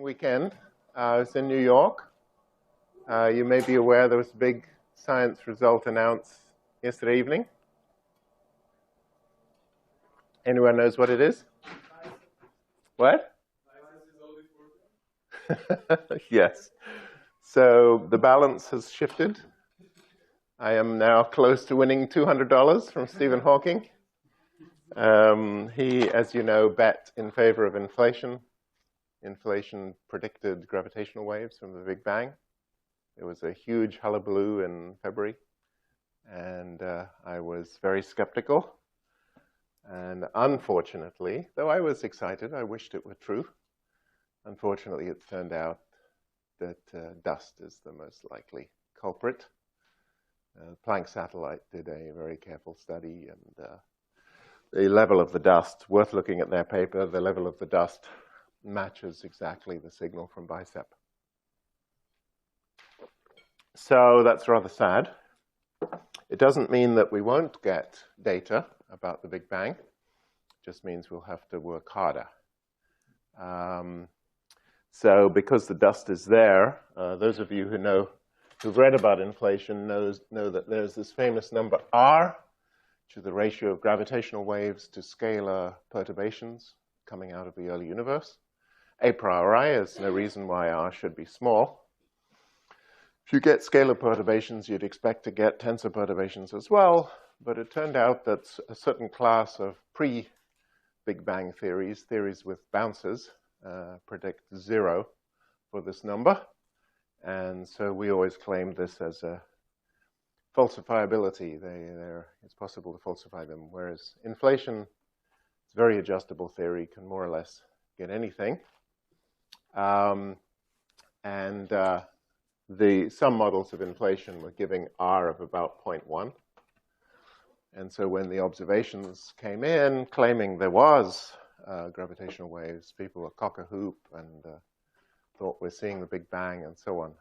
Weekend. I was in New York. You may be aware there was a big science result announced yesterday evening. Anyone knows what it is? What? Yes. So the balance has shifted. I am now close to winning $200 from Stephen Hawking. He, as you know, bet in favor of inflation. Inflation predicted gravitational waves from the Big Bang. It was a huge hullabaloo in February, and I was very skeptical. And unfortunately, though I was excited, I wished it were true. Unfortunately, it turned out that dust is the most likely culprit. The Planck satellite did a very careful study, and the level of the dust, worth looking at their paper, the level of the dust matches exactly the signal from BICEP. So that's rather sad. It doesn't mean that we won't get data about the Big Bang. It just means we'll have to work harder. So because the dust is there, those of you who've read about inflation know that there's this famous number R, which is the ratio of gravitational waves to scalar perturbations coming out of the early universe. A priori, there's no reason why R should be small. If you get scalar perturbations, you'd expect to get tensor perturbations as well, but it turned out that a certain class of pre-Big Bang theories with bounces, predict 0 for this number. And so we always claimed this as a falsifiability. It's possible to falsify them, whereas inflation is a very adjustable theory, can more or less get anything. Some models of inflation were giving R of about 0.1. And so when the observations came in claiming there was gravitational waves, people were cock-a-hoop and thought we're seeing the Big Bang and so on.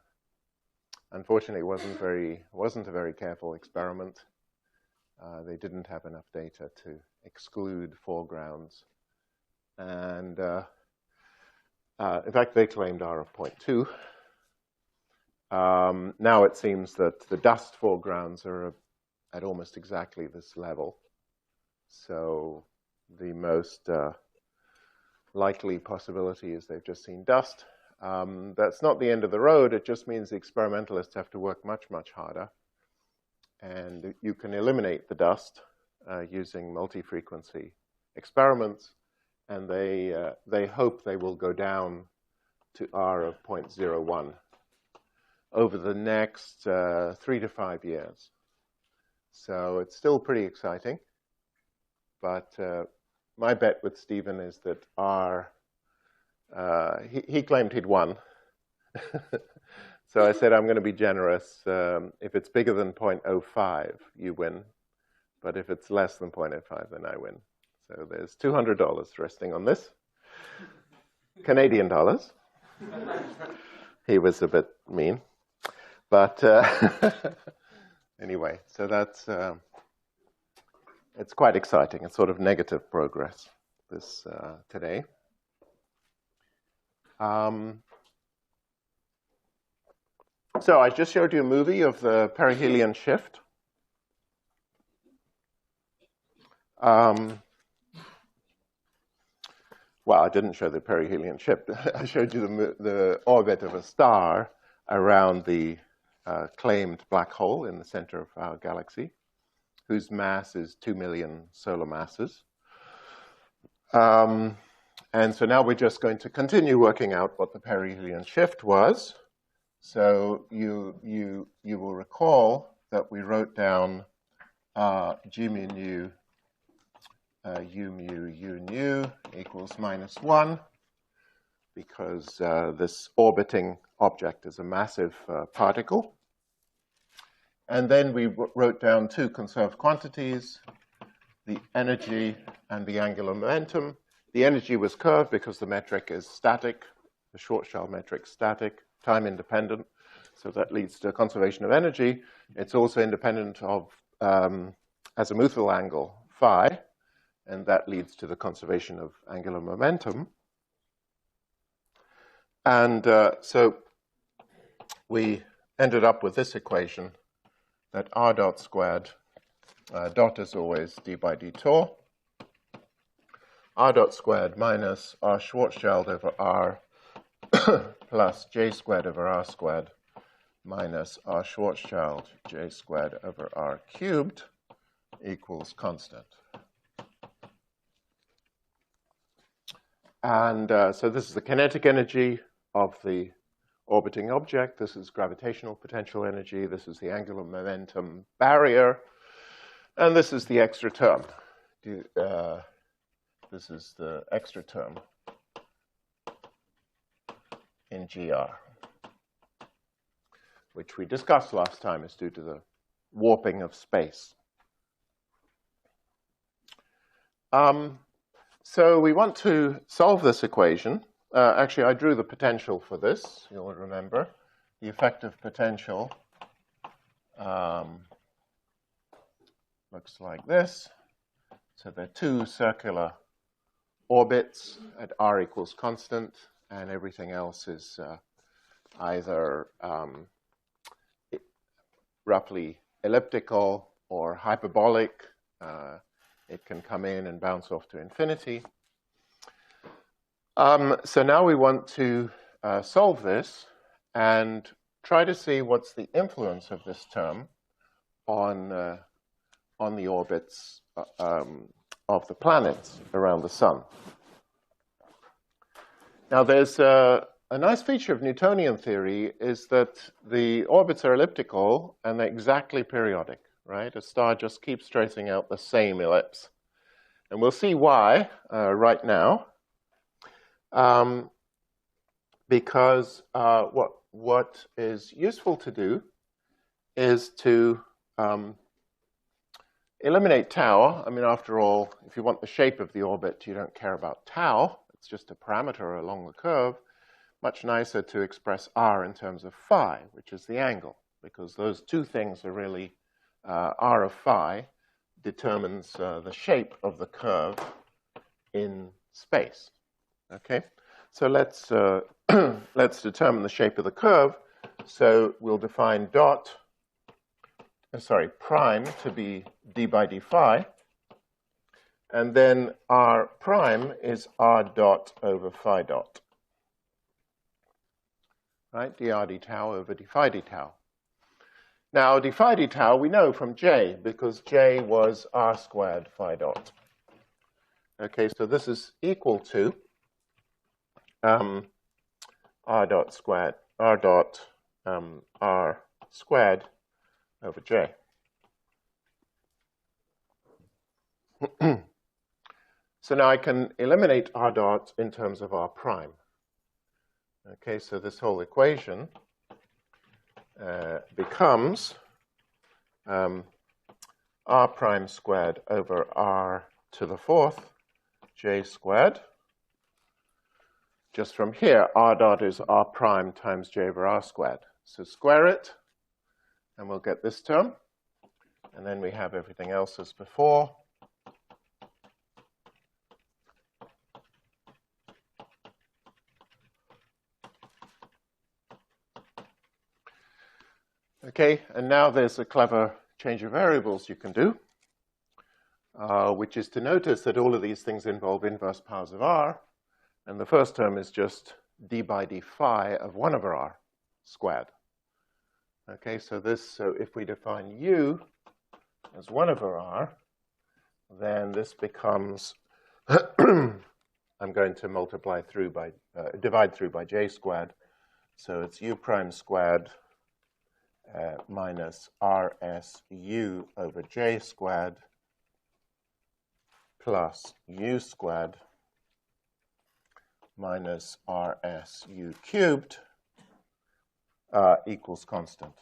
Unfortunately, it wasn't a very careful experiment. They didn't have enough data to exclude foregrounds. And in fact, they claimed R of 0.2. Now it seems that the dust foregrounds are at almost exactly this level. So the most likely possibility is they've just seen dust. That's not the end of the road. It just means the experimentalists have to work much, much harder. And you can eliminate the dust using multi-frequency experiments. And they hope they will go down to R of 0.01 over the next 3 to 5 years. So it's still pretty exciting. But my bet with Stephen is that R, he claimed he'd won. So I said, I'm going to be generous. If it's bigger than 0.05, you win. But if it's less than 0.05, then I win. So there's $200 resting on this. Canadian dollars. He was a bit mean. But anyway, so that's, it's quite exciting. It's sort of negative progress this today. So I just showed you a movie of the perihelion shift. Well, I didn't show the perihelion shift. I showed you the orbit of a star around the claimed black hole in the center of our galaxy, whose mass is 2 million solar masses. And so now we're just going to continue working out what the perihelion shift was. So you will recall that we wrote down G mu nu U mu U nu equals -1, because this orbiting object is a massive particle. And then we wrote down two conserved quantities, the energy and the angular momentum. The energy was curved because the metric is static, the Schwarzschild metric static, time independent, so that leads to conservation of energy. It's also independent of azimuthal angle phi, and that leads to the conservation of angular momentum. And so we ended up with this equation that r dot squared, dot is always d by d tau, r dot squared minus r Schwarzschild over r plus j squared over r squared minus r Schwarzschild j squared over r cubed equals constant. And so this is the kinetic energy of the orbiting object. This is gravitational potential energy. This is the angular momentum barrier. And this is the extra term. This is the extra term in GR, which we discussed last time is due to the warping of space. So we want to solve this equation. Actually, I drew the potential for this, you'll remember. The effective potential looks like this. So there are two circular orbits at r equals constant, and everything else is either roughly elliptical or hyperbolic. It can come in and bounce off to infinity. So now we want to solve this and try to see what's the influence of this term on the orbits of the planets around the sun. Now, there's a nice feature of Newtonian theory is that the orbits are elliptical and they're exactly periodic, right? A star just keeps tracing out the same ellipse. And we'll see why right now. Because what is useful to do is to eliminate tau. I mean, after all, if you want the shape of the orbit, you don't care about tau. It's just a parameter along the curve. Much nicer to express r in terms of phi, which is the angle, because those two things are really r of phi determines the shape of the curve in space. Okay, so let's let's determine the shape of the curve. So we'll define prime to be d by d phi, and then r prime is r dot over phi dot. Right, dr d tau over d phi d tau. Now, d phi d tau we know from J, because J was r squared phi dot. Okay, so this is equal to r dot squared over J. So now I can eliminate r dot in terms of r prime. Okay, so this whole equation becomes r prime squared over r to the fourth j squared. Just from here, r dot is r prime times j over r squared. So square it, and we'll get this term. And then we have everything else as before. Okay, and now there's a clever change of variables you can do, which is to notice that all of these things involve inverse powers of r. And the first term is just d by d phi of 1 over r squared. Okay, so if we define u as 1 over r, then this becomes, I'm going to divide through by j squared. So it's u prime squared minus rsu over j squared plus u squared minus rsu cubed equals constant.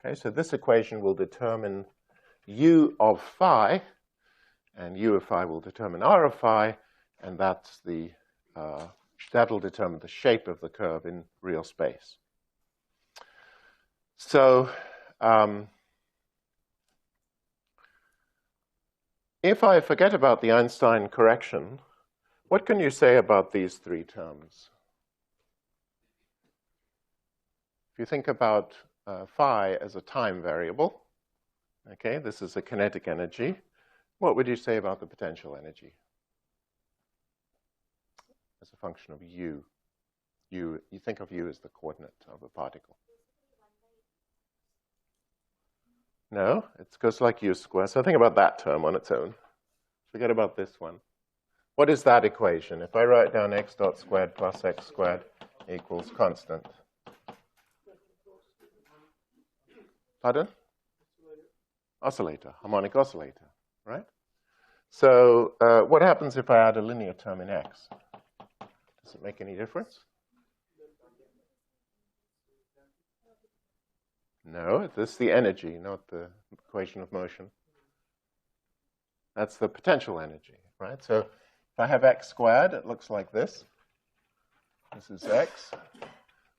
Okay, so this equation will determine u of phi, and u of phi will determine r of phi, and that's that'll determine the shape of the curve in real space. So if I forget about the Einstein correction, what can you say about these three terms? If you think about phi as a time variable, okay, this is a kinetic energy, what would you say about the potential energy as a function of u? You think of u as the coordinate of a particle. No, it goes like u squared. So think about that term on its own. Forget about this one. What is that equation? If I write down x dot squared plus x squared equals constant. Pardon? Oscillator, harmonic oscillator, right? So what happens if I add a linear term in x? Does it make any difference? No, this is the energy, not the equation of motion. That's the potential energy, right? So if I have x squared, it looks like this. This is x.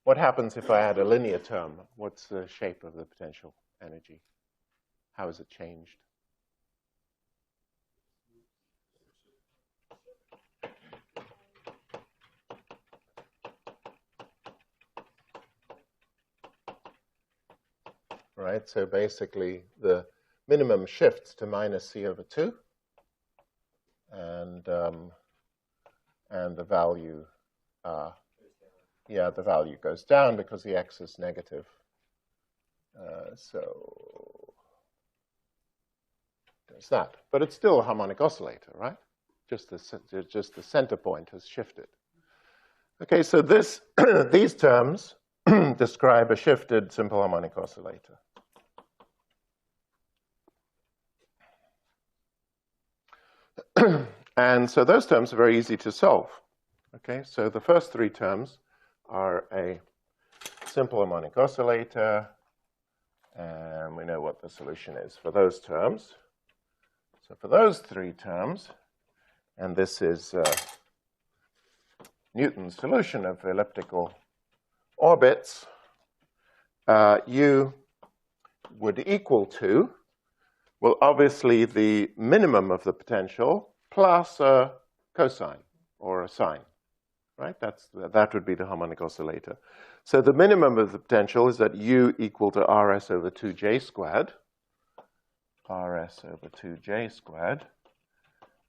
What happens if I add a linear term? What's the shape of the potential energy? How is it changed? Right, so basically the minimum shifts to minus c over 2, and the value, the value goes down because the x is negative. So there's that. But it's still a harmonic oscillator, right? Just the center point has shifted. Okay, so these terms describe a shifted simple harmonic oscillator. And so those terms are very easy to solve. Okay, so the first three terms are a simple harmonic oscillator, and we know what the solution is for those terms. So for those three terms, and this is Newton's solution of elliptical orbits, u would equal to, well, obviously the minimum of the potential plus a cosine or a sine, right? That would be the harmonic oscillator. So the minimum of the potential is that u equal to rs over 2j squared, rs over 2j squared,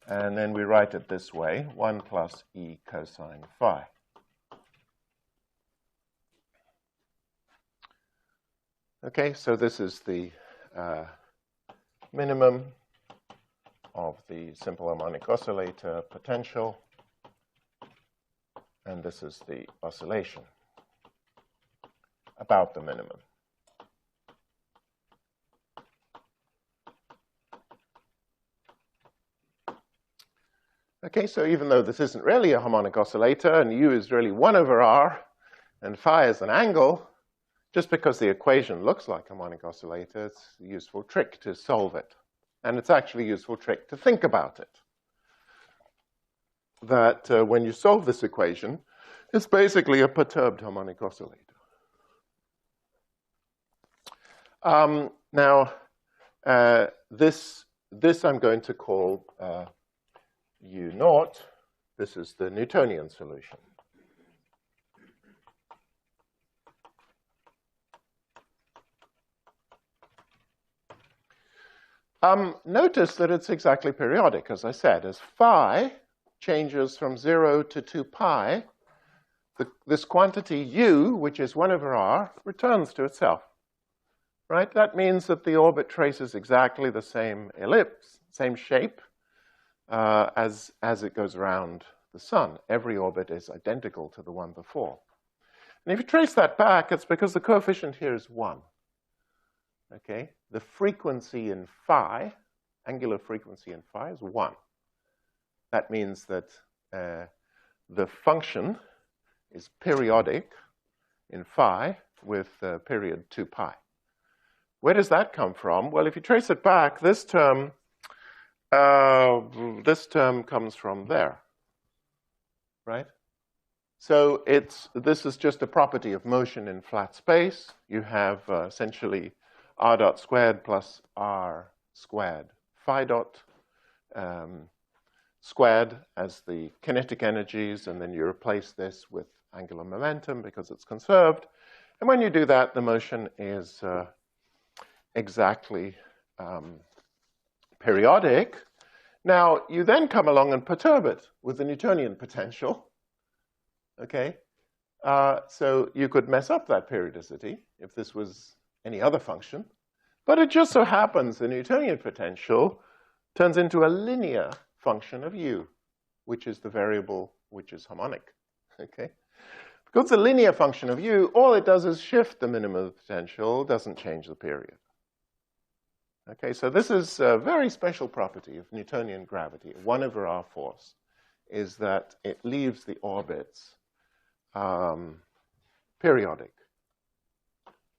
and then we write it this way, 1 plus e cosine phi. Okay, so this is the minimum of the simple harmonic oscillator potential, and this is the oscillation about the minimum. Okay, so even though this isn't really a harmonic oscillator, and u is really 1 over r, and phi is an angle, just because the equation looks like a harmonic oscillator, it's a useful trick to solve it. And it's actually a useful trick to think about it. That when you solve this equation, it's basically a perturbed harmonic oscillator. Now, this I'm going to call u naught. This is the Newtonian solution. Notice that it's exactly periodic, as I said. As phi changes from 0 to 2 pi, this quantity u, which is 1 over r, returns to itself. Right? That means that the orbit traces exactly the same ellipse, same shape, as it goes around the sun. Every orbit is identical to the one before. And if you trace that back, it's because the coefficient here is 1. Okay? The frequency in phi, angular frequency in phi, is 1. That means that the function is periodic in phi with period 2 pi. Where does that come from? Well, if you trace it back, this term comes from there, right? So this is just a property of motion in flat space. You have essentially r dot squared plus r squared phi dot squared as the kinetic energies, and then you replace this with angular momentum because it's conserved. And when you do that, the motion is exactly periodic. Now, you then come along and perturb it with the Newtonian potential, okay? So you could mess up that periodicity if this was any other function. But it just so happens the Newtonian potential turns into a linear function of u, which is the variable which is harmonic, okay? Because it's a linear function of u, all it does is shift the minimum of the potential, doesn't change the period. Okay, so this is a very special property of Newtonian gravity, 1/r force, is that it leaves the orbits periodic.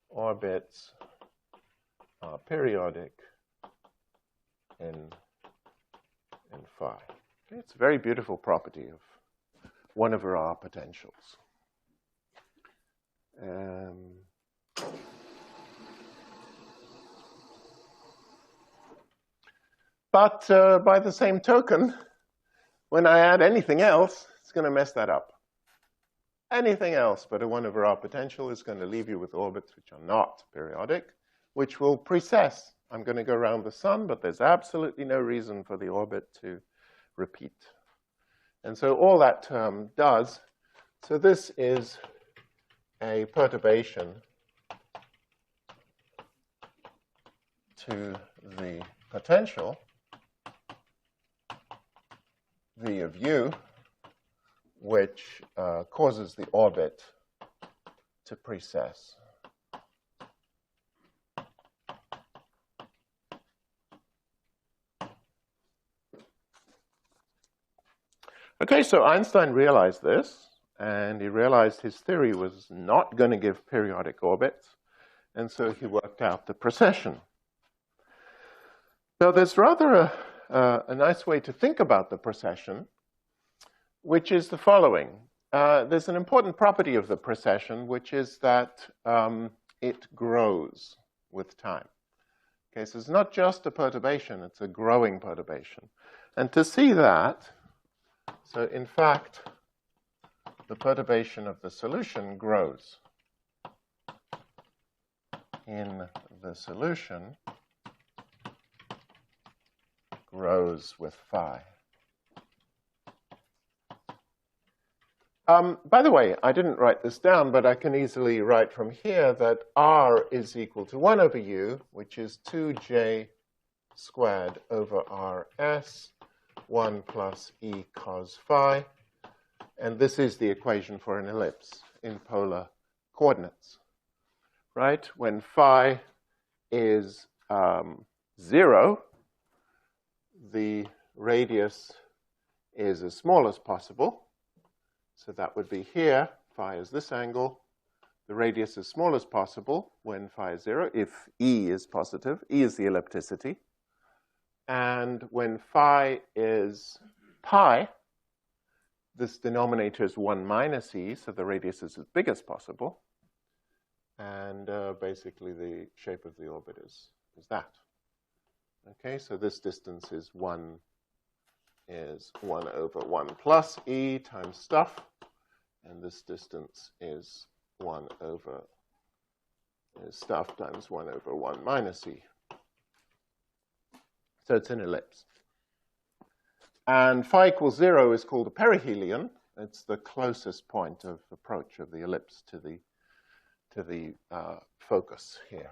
Orbits are periodic in phi. Okay, it's a very beautiful property of 1/r potentials. But by the same token, when I add anything else, it's going to mess that up. Anything else but a 1/r potential is going to leave you with orbits which are not periodic, which will precess. I'm going to go around the sun, but there's absolutely no reason for the orbit to repeat. And so all that term does, so this is a perturbation to the potential, v of u, which causes the orbit to precess. Okay, so Einstein realized this, and he realized his theory was not going to give periodic orbits, and so he worked out the precession. Now, there's rather a nice way to think about the precession, which is the following. There's an important property of the precession, which is that it grows with time. Okay, so it's not just a perturbation, it's a growing perturbation. And to see that, so in fact, the perturbation of the solution grows. In the solution grows with phi. By the way, I didn't write this down, but I can easily write from here that r is equal to 1/u, which is 2j squared over rs, 1 plus e cos phi. And this is the equation for an ellipse in polar coordinates, right? When phi is 0, the radius is as small as possible. So that would be here. Phi is this angle. The radius as small as possible when phi is 0, if e is positive. E is the ellipticity. And when phi is pi, this denominator is 1 minus e, so the radius is as big as possible. And basically the shape of the orbit is that. Okay, so this distance is 1 over 1 plus e times stuff. And this distance is 1 over stuff times 1 over 1 minus e. So it's an ellipse. And phi equals 0 is called a perihelion. It's the closest point of approach of the ellipse to the focus here.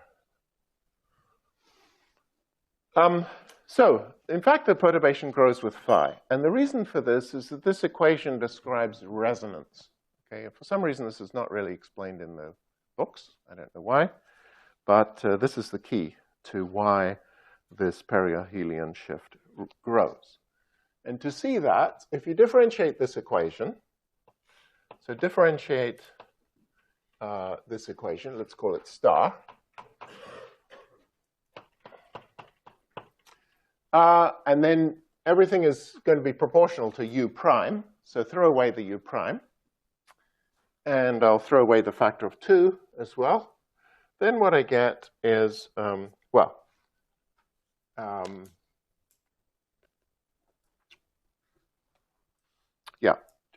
So, in fact, the perturbation grows with phi. And the reason for this is that this equation describes resonance. Okay, for some reason, this is not really explained in the books. I don't know why. But this is the key to why this perihelion shift grows. And to see that, if you differentiate this equation, so differentiate this equation, let's call it star. And then everything is going to be proportional to u prime. So throw away the u prime. And I'll throw away the factor of 2 as well. Then what I get is,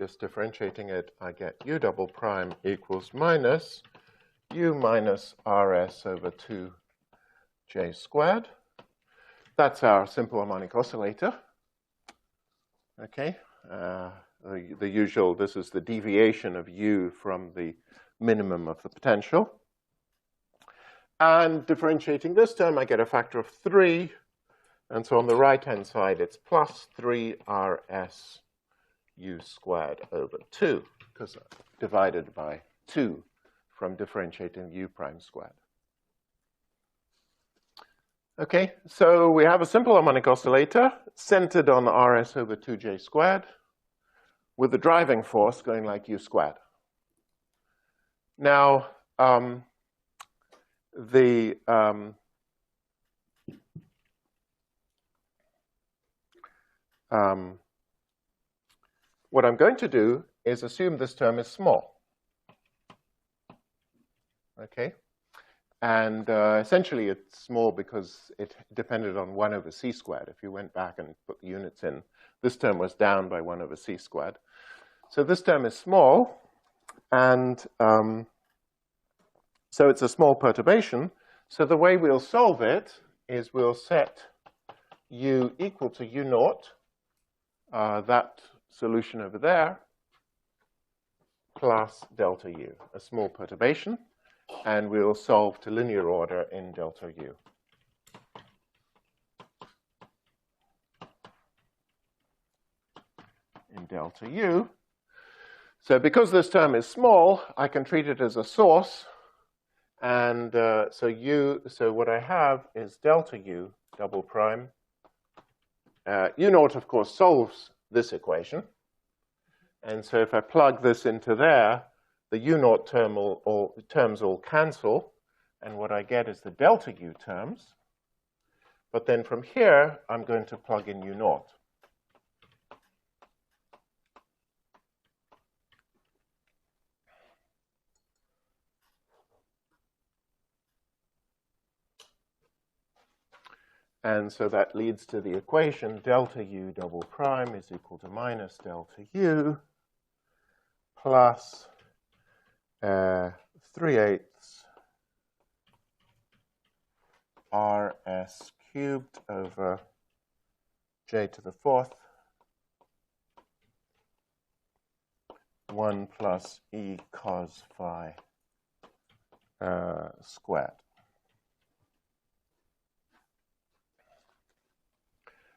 just differentiating it, I get u double prime equals minus u minus rs over 2j squared. That's our simple harmonic oscillator. Okay, the usual, this is the deviation of u from the minimum of the potential. And differentiating this term, I get a factor of 3. And so on the right-hand side, it's plus 3rs u squared over 2, because divided by 2 from differentiating u prime squared. Okay, so we have a simple harmonic oscillator centered on rs over 2j squared with the driving force going like u squared. Now, what I'm going to do is assume this term is small. Okay? And essentially it's small because it depended on 1 over c squared. If you went back and put the units in, this term was down by 1 over c squared. So this term is small, and so it's a small perturbation. So the way we'll solve it is we'll set u equal to u naught, that solution over there, plus delta u, a small perturbation, and we'll solve to linear order in delta u. In delta u. So because this term is small, I can treat it as a source, and so what I have is delta u double prime. U naught, of course, solves this equation. And so if I plug this into there, the u naught terms all cancel. And what I get is the delta u terms. But then from here, I'm going to plug in u naught. And so that leads to the equation delta u double prime is equal to minus delta u plus 3/8 rs cubed over j to the 4th 1 plus e cos phi squared.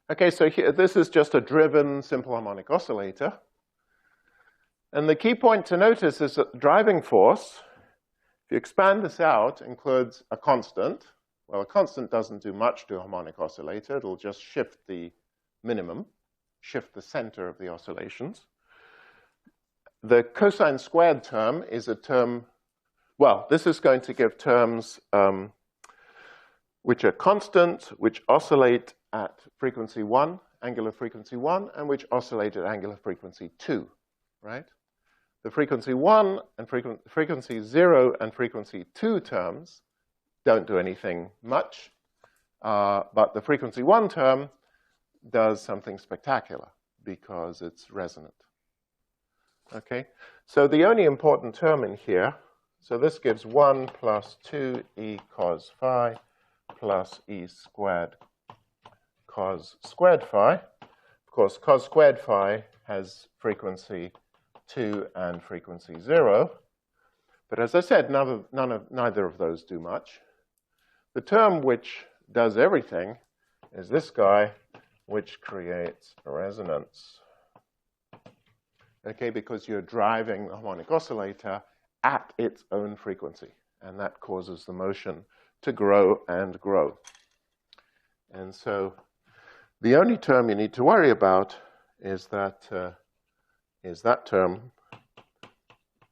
Okay, so here, this is just a driven simple harmonic oscillator. And the key point to notice is that the driving force, if you expand this out, includes a constant. Well, a constant doesn't do much to a harmonic oscillator. It'll just shift the minimum, shift the center of the oscillations. The cosine squared term is a term, well, this is going to give terms which are constant, which oscillate at frequency 1, angular frequency 1, and which oscillate at angular frequency 2, right? The frequency 1 and frequency 0 and frequency 2 terms don't do anything much, but the frequency 1 term does something spectacular because it's resonant. Okay, so the only important term in here, so this gives 1 plus 2 e cos phi plus e squared cos squared phi. Of course, cos squared phi has frequency 2 and frequency 0. But as I said, neither of those do much. The term which does everything is this guy, which creates a resonance. Okay, because you're driving the harmonic oscillator at its own frequency, and that causes the motion to grow and grow. And so the only term you need to worry about is that term.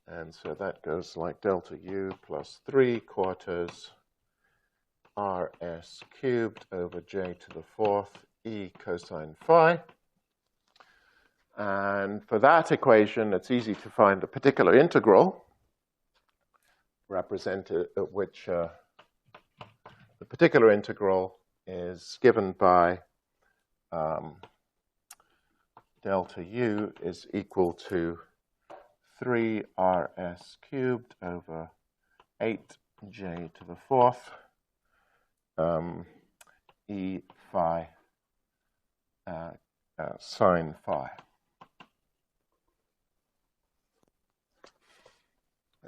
And so that goes like delta u plus 3/4 rs cubed over j to the 4th e cosine phi. And for that equation, it's easy to find the particular integral represented, which the particular integral is given by delta U is equal to 3RS cubed over 8J to the fourth E phi sine phi.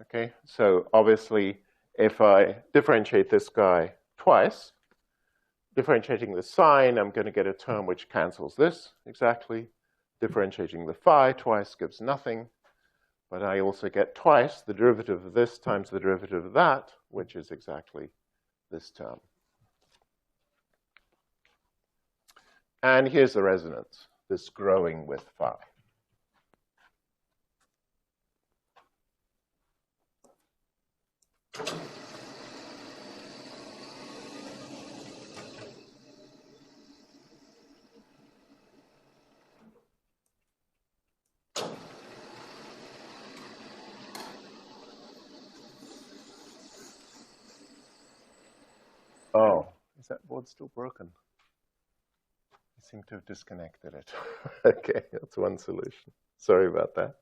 Okay, so obviously if I differentiate this guy twice, differentiating the sine, I'm going to get a term which cancels this exactly. Differentiating the phi twice gives nothing. But I also get twice the derivative of this times the derivative of that, which is exactly this term. And here's the resonance, this growing with phi. Oh, is that board still broken? I seem to have disconnected it. Okay, that's one solution. Sorry about that.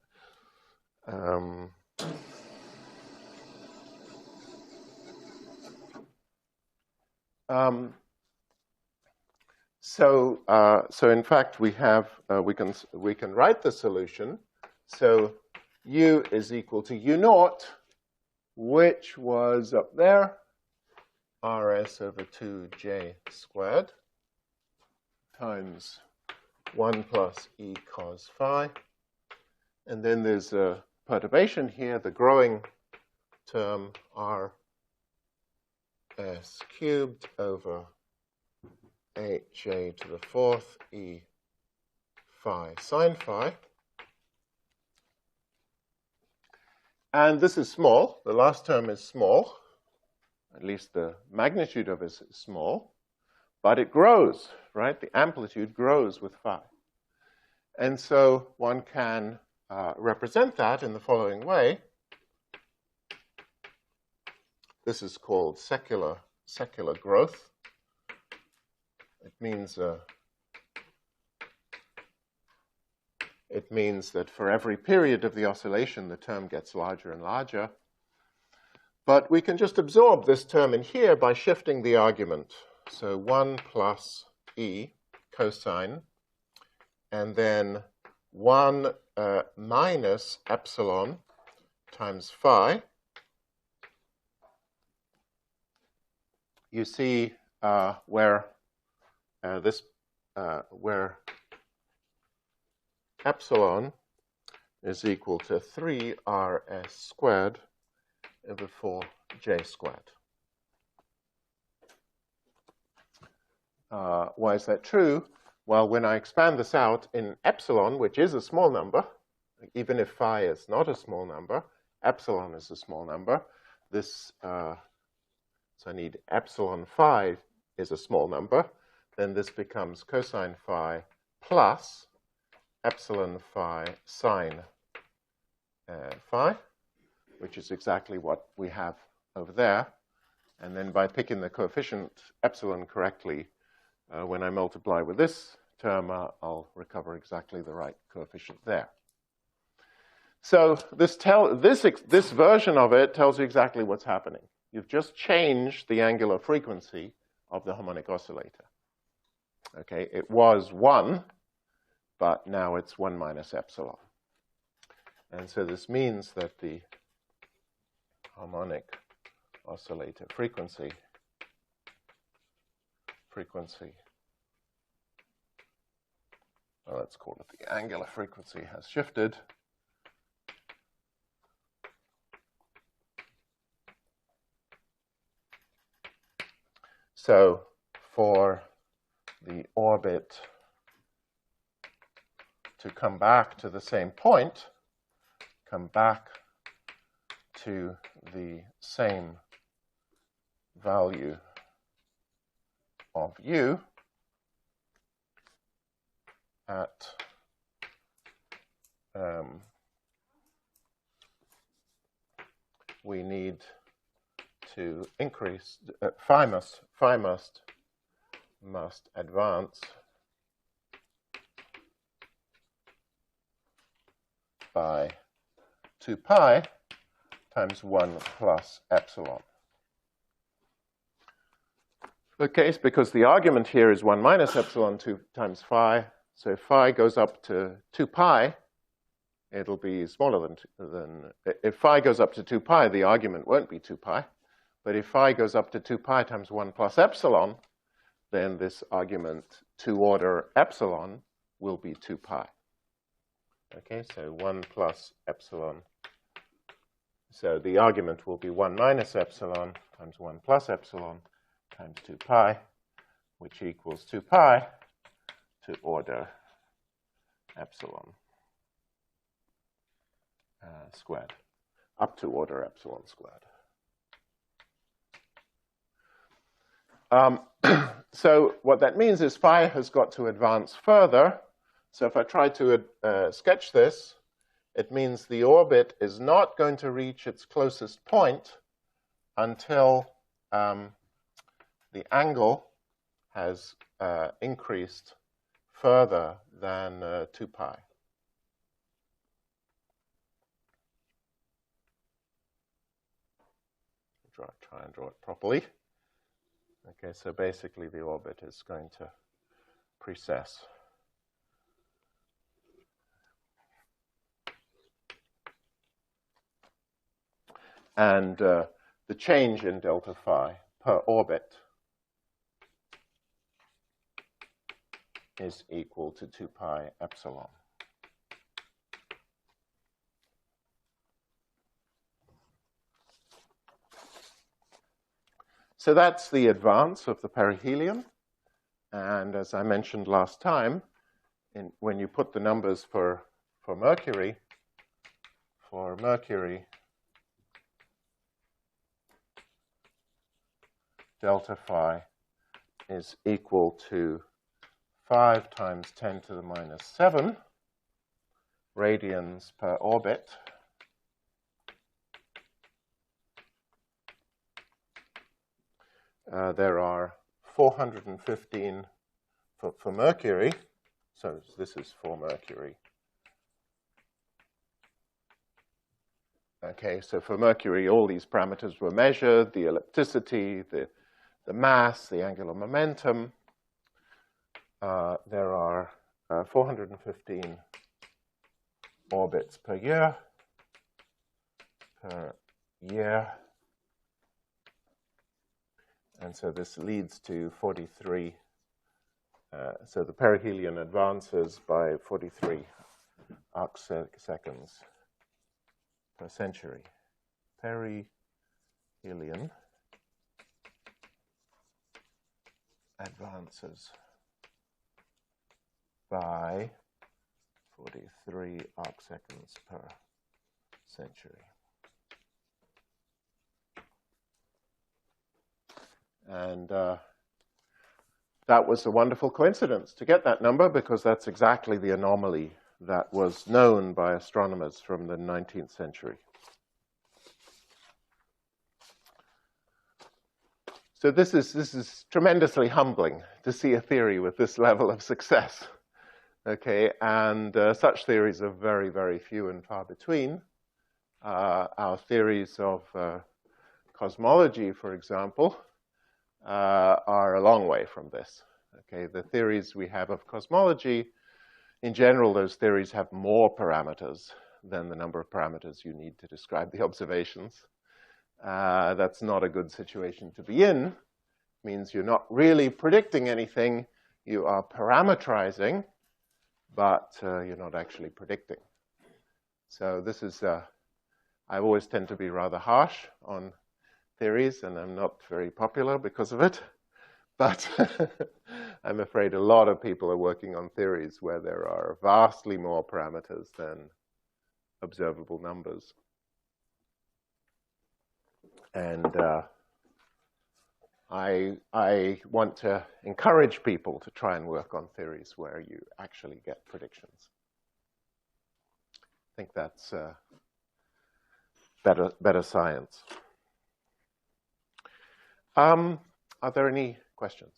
So in fact, we can write the solution. So U is equal to U naught, which was up there, RS over 2J squared times 1 plus E cos phi. And then there's a perturbation here, the growing term RS cubed over 8J to the fourth E phi sine phi. And this is small. The last term is small. At least the magnitude of it is small. But it grows, right? The amplitude grows with phi. And so one can represent that in the following way. This is called secular growth. It means that for every period of the oscillation, the term gets larger and larger. But we can just absorb this term in here by shifting the argument. So 1 plus E cosine, and then 1 minus epsilon times phi. You see where epsilon is equal to 3RS squared over 4J squared. Why is that true? Well, when I expand this out in epsilon, which is a small number, even if phi is not a small number, epsilon is a small number. So I need epsilon phi is a small number. Then this becomes cosine phi plus epsilon phi sine phi, which is exactly what we have over there. And then by picking the coefficient epsilon correctly, when I multiply with this term, I'll recover exactly the right coefficient there. So this version of it tells you exactly what's happening. You've just changed the angular frequency of the harmonic oscillator. Okay, it was 1, but now it's 1 minus epsilon. And so this means that the harmonic oscillator frequency, well, let's call it the angular frequency, has shifted. So for the orbit to come back to the same point, come back to the same value of U at we need to increase phi must advance by 2 pi times 1 plus epsilon. The case, because the argument here is 1 minus epsilon 2 times phi, so if phi goes up to 2 pi, it'll be smaller than if phi goes up to 2 pi, the argument won't be 2 pi. But if phi goes up to 2 pi times 1 plus epsilon, then this argument 2 order epsilon will be 2 pi. Okay, so 1 plus epsilon. So the argument will be 1 minus epsilon times 1 plus epsilon times 2 pi, which equals 2 pi to order epsilon squared, up to order epsilon squared. So what that means is phi has got to advance further. So if I try to sketch this, it means the orbit is not going to reach its closest point until the angle has increased further than 2 pi. Try and draw it properly. Okay, so basically the orbit is going to precess. And the change in delta phi per orbit is equal to 2 pi epsilon. So that's the advance of the perihelion. And as I mentioned last time, when you put the numbers for Mercury, delta phi is equal to 5 times 10 to the minus 7 radians per orbit. There are 415 for Mercury. So this is for Mercury. Okay, so for Mercury, all these parameters were measured, the ellipticity, the mass, the angular momentum. There are 415 orbits per year. And so this leads to 43. So the perihelion advances by 43 arcseconds per century. Perihelion advances by 43 arcseconds per century. And that was a wonderful coincidence to get that number, because that's exactly the anomaly that was known by astronomers from the 19th century. So this is tremendously humbling to see a theory with this level of success. Okay, and such theories are very, very few and far between. Our theories of cosmology, for example, are a long way from this. Okay, the theories we have of cosmology, in general, those theories have more parameters than the number of parameters you need to describe the observations. That's not a good situation to be in. It means you're not really predicting anything. You are parameterizing, but you're not actually predicting. So this is, I always tend to be rather harsh on theories, and I'm not very popular because of it. But I'm afraid a lot of people are working on theories where there are vastly more parameters than observable numbers. And I want to encourage people to try and work on theories where you actually get predictions. I think that's better science. Are there any questions?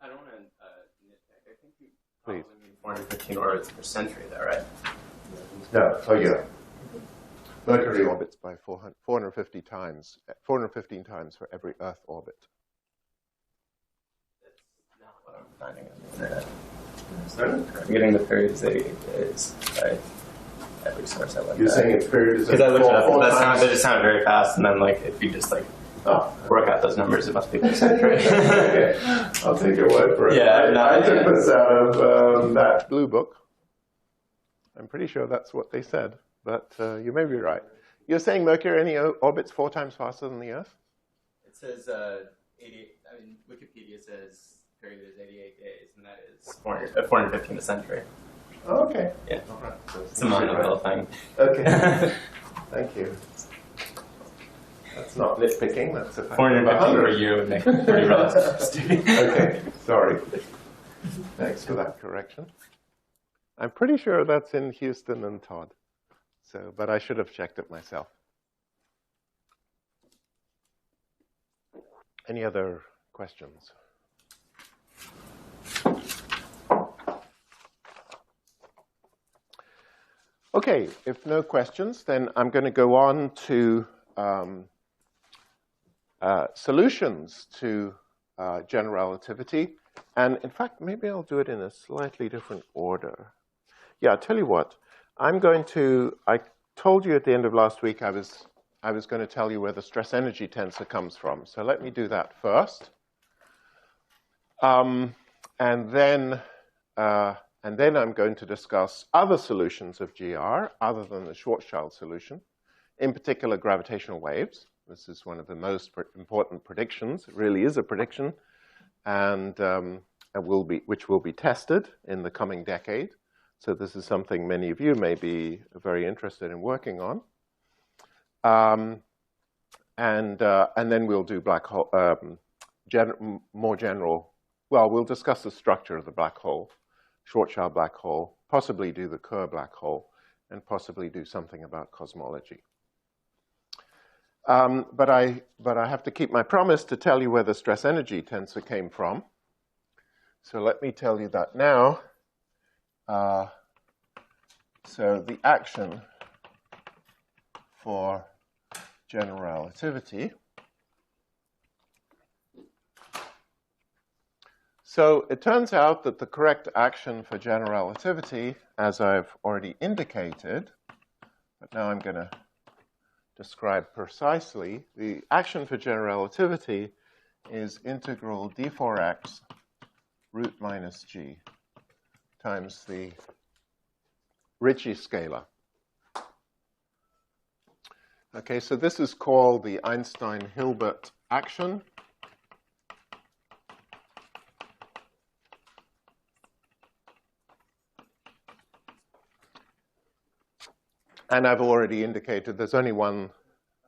I don't want to nitpick. I think you probably mean 415 orbits per century, though, right? No, oh yeah. Mercury orbits by 415 times for every Earth orbit. That's not what I'm finding on the internet. I'm getting the periodization days by every source I looked at. You're saying it's periodization? Because I looked it up, they just sound very fast, and then like if you just like work out those numbers, it must be percent, right? Okay. I'll take your word for it. Yeah, I took this out of that blue book. I'm pretty sure that's what they said, but you may be right. You're saying Mercury only orbits 4 times faster than the Earth? It says 88. I mean, Wikipedia says period is 88 days, and that is 415 a century. Oh, okay. Yeah. All right. So it's a monumental thing. Okay. Thank you. That's not nitpicking. That's a 415 per year would make it pretty relative. Okay. Sorry. Thanks for that correction. I'm pretty sure that's in Houston and Todd. So, but I should have checked it myself. Any other questions? Okay, if no questions, then I'm going to go on to solutions to general relativity. And in fact, maybe I'll do it in a slightly different order. Yeah, I'll tell you what. I told you at the end of last week I was going to tell you where the stress energy tensor comes from. So let me do that first. And then I'm going to discuss other solutions of GR other than the Schwarzschild solution, in particular gravitational waves. This is one of the most important predictions. It really is a prediction, and which will be tested in the coming decade. So this is something many of you may be very interested in working on. And then we'll do black hole, more general. Well, we'll discuss the structure of the black hole, Schwarzschild black hole, possibly do the Kerr black hole, and possibly do something about cosmology. But I have to keep my promise to tell you where the stress energy tensor came from. So let me tell you that now. So the action for general relativity. So it turns out that the correct action for general relativity, as I've already indicated, but now I'm going to describe precisely, the action for general relativity is integral d4x root minus g times the Ricci scalar. Okay, so this is called the Einstein Hilbert action. And I've already indicated there's only one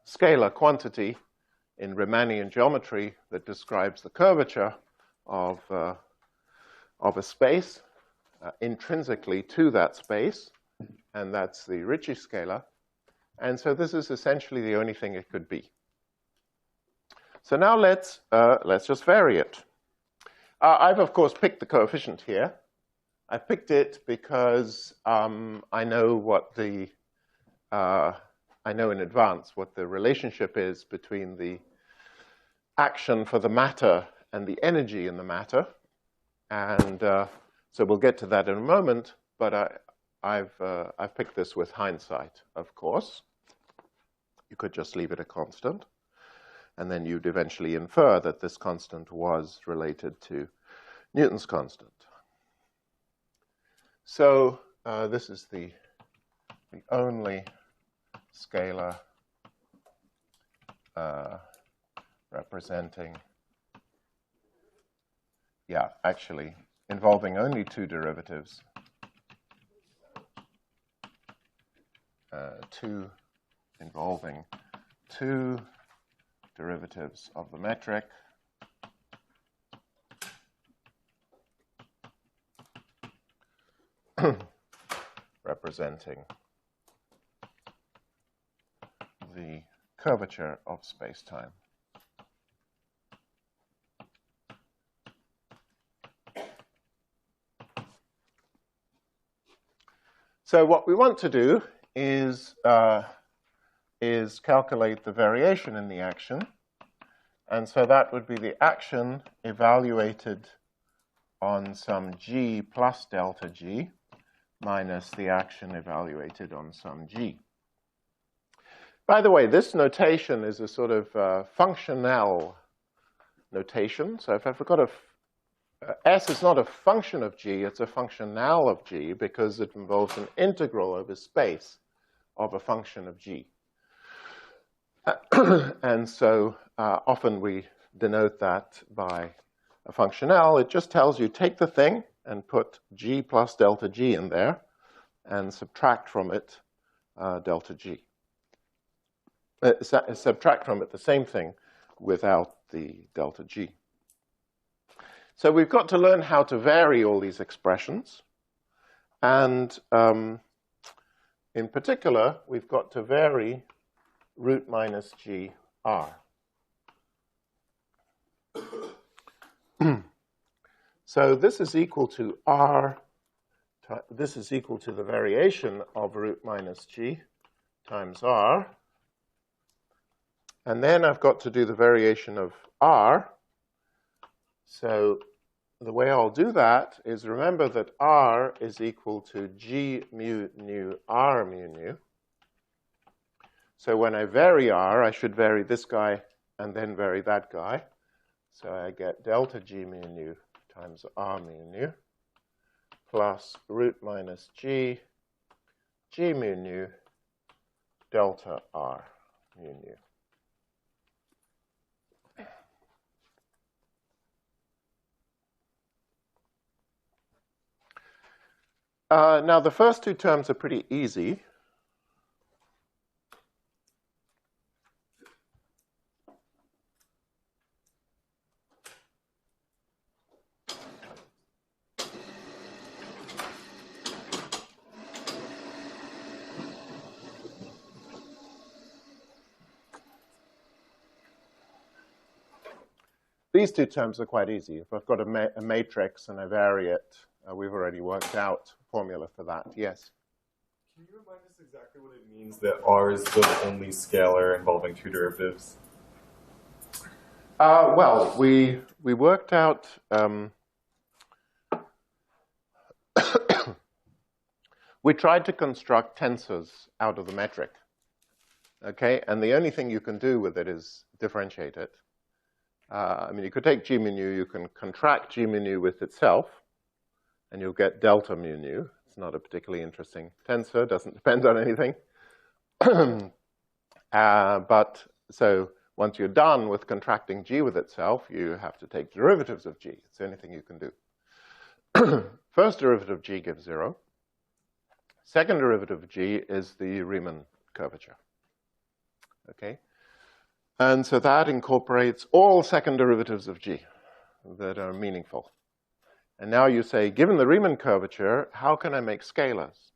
scalar quantity in Riemannian geometry that describes the curvature of a space intrinsically to that space, and that's the Ricci scalar. And so this is essentially the only thing it could be. So now let's just vary it. I've of course picked the coefficient here. I picked it because I know in advance what the relationship is between the action for the matter and the energy in the matter. And so we'll get to that in a moment, but I've picked this with hindsight, of course. You could just leave it a constant, and then you'd eventually infer that this constant was related to Newton's constant. So this is the only scalar representing, actually involving only two derivatives, involving two derivatives of the metric representing the curvature of space-time. So what we want to do is calculate the variation in the action. And so that would be the action evaluated on some g plus delta g minus the action evaluated on some g. By the way, this notation is a sort of functional notation. So if I've got S is not a function of g, it's a functional of g because it involves an integral over space of a function of g. And so often we denote that by a functional. It just tells you take the thing and put g plus delta g in there and subtract from it delta g. Subtract from it the same thing without the delta g. So we've got to learn how to vary all these expressions. And in particular, we've got to vary root minus g r. So this is equal to r, this is equal to the variation of root minus g times r. And then I've got to do the variation of r. So the way I'll do that is remember that r is equal to g mu nu r mu nu. So when I vary r, I should vary this guy and then vary that guy. So I get delta g mu nu times r mu nu plus root minus g mu nu delta r mu nu. Now, the first two terms are pretty easy. These two terms are quite easy. If I've got a matrix and I vary it, we've already worked out a formula for that. Yes? Can you remind us exactly what it means that r is the only scalar involving two derivatives? Well, we worked out we tried to construct tensors out of the metric. Okay, and the only thing you can do with it is differentiate it. I mean, you could take g mu nu, you can contract g mu nu with itself, and you'll get delta mu nu. It's not a particularly interesting tensor, doesn't depend on anything. But so once you're done with contracting g with itself, you have to take derivatives of g. It's the only thing you can do. First derivative of g gives 0. Second derivative of g is the Riemann curvature. Okay? And so that incorporates all second derivatives of g that are meaningful. And now you say, given the Riemann curvature, how can I make scalars?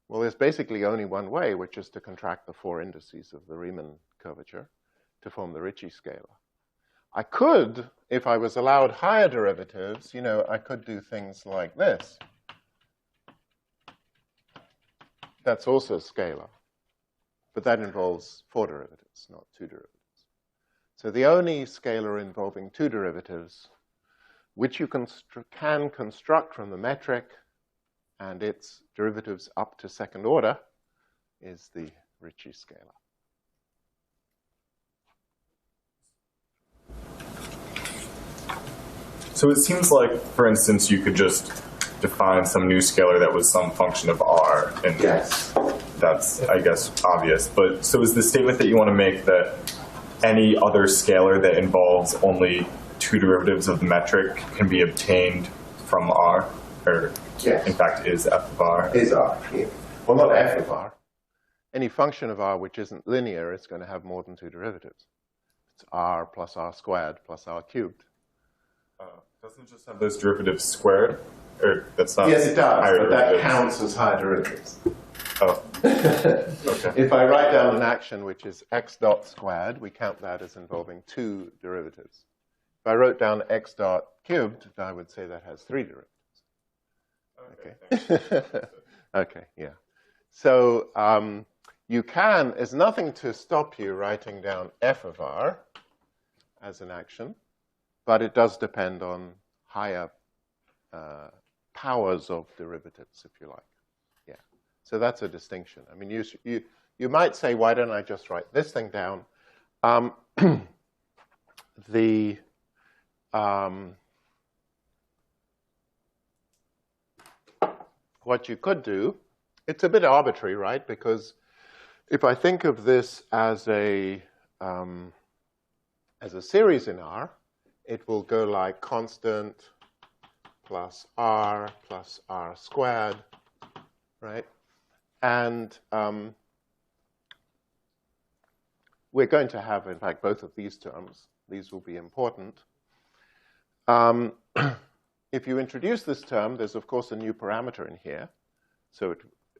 Well, there's basically only one way, which is to contract the four indices of the Riemann curvature to form the Ricci scalar. I could, if I was allowed higher derivatives, you know, I could do things like this. That's also scalar. But that involves four derivatives, not two derivatives. So the only scalar involving two derivatives, which you can construct from the metric and its derivatives up to second order, is the Ricci scalar. So it seems like, for instance, you could just define some new scalar that was some function of r, and yes, that's, I guess, obvious. But so is the statement that you want to make that any other scalar that involves only two derivatives of the metric can be obtained from r, or yes, in fact is f of r? Is r, yeah. Well, not f of r. Any function of r which isn't linear is going to have more than two derivatives. It's r plus r squared plus r cubed. Doesn't it just have those derivatives squared? Or that's not. Yes, it does, but that derivatives. counts as higher derivatives. Oh. Okay. If I write down an action which is x dot squared, we count that as involving two derivatives. If I wrote down x dot cubed, I would say that has three derivatives. Okay. Okay, yeah. So you can, there's nothing to stop you writing down f of r as an action, but it does depend on higher powers of derivatives, if you like. Yeah. So that's a distinction. I mean, you might say, why don't I just write this thing down? What you could do, it's a bit arbitrary, right? Because if I think of this as a series in R, it will go like constant plus R squared, right? And we're going to have, in fact, both of these terms. These will be important. If you introduce this term, there's, of course, a new parameter in here. So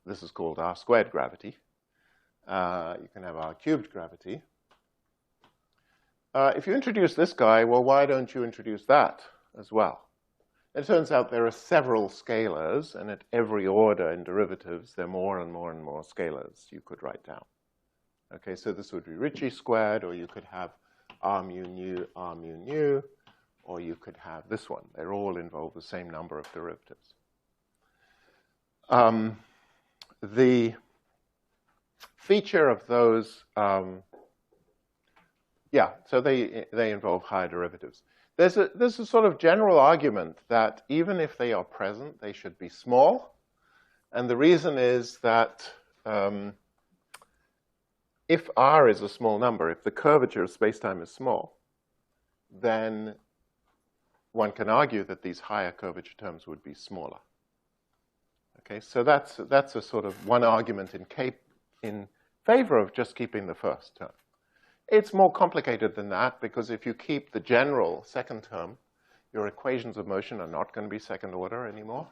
this is called R squared gravity. You can have R cubed gravity. If you introduce this guy, well, why don't you introduce that as well? It turns out there are several scalars, and at every order in derivatives, there are more and more and more scalars you could write down. Okay, so this would be Ricci squared, or you could have R mu nu, or you could have this one. They all involve the same number of derivatives. The feature of those, so they involve higher derivatives. There's a sort of general argument that even if they are present, they should be small. And the reason is that if R is a small number, if the curvature of spacetime is small, then one can argue that these higher curvature terms would be smaller. Okay, so that's a sort of one argument in favor of just keeping the first term. It's more complicated than that, because if you keep the general second term, your equations of motion are not going to be second order anymore.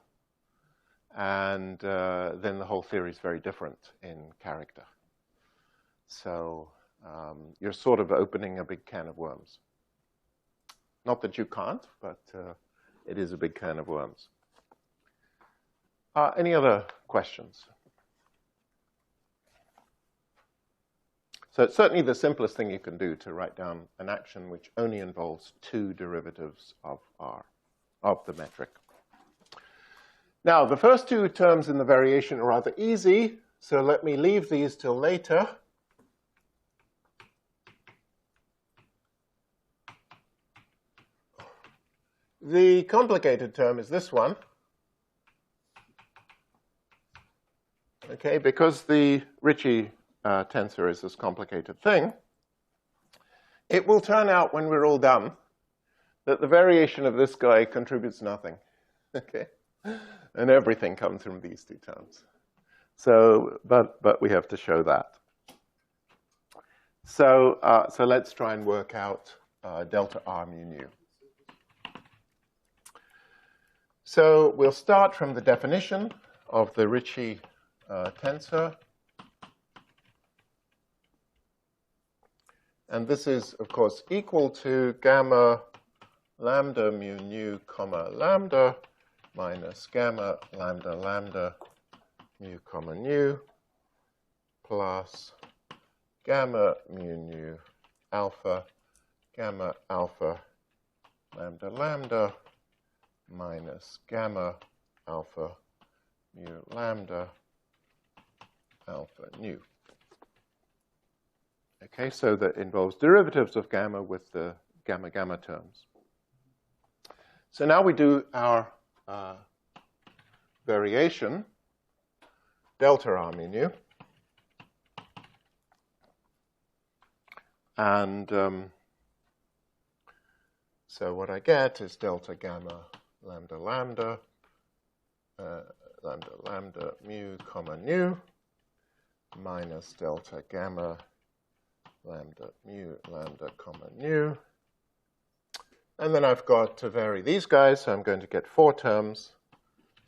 And then the whole theory is very different in character. So you're sort of opening a big can of worms. Not that you can't, but it is a big can of worms. Any other questions? So it's certainly the simplest thing you can do to write down an action which only involves two derivatives of R, of the metric. Now, the first two terms in the variation are rather easy, so let me leave these till later. The complicated term is this one. Okay, because the Ricci tensor is this complicated thing, it will turn out when we're all done that the variation of this guy contributes nothing. Okay, and everything comes from these two terms. So, but we have to show that. So, so let's try and work out delta R mu nu. So we'll start from the definition of the Ricci tensor. And this is, of course, equal to gamma lambda mu nu comma lambda minus gamma lambda lambda mu comma nu plus gamma mu nu alpha gamma alpha lambda lambda minus gamma alpha mu lambda alpha nu. Okay, so that involves derivatives of gamma with the gamma-gamma terms. So now we do our variation, delta R mu nu. And so what I get is delta gamma lambda lambda lambda lambda mu comma nu minus delta gamma lambda mu lambda comma nu. And then I've got to vary these guys, so I'm going to get four terms.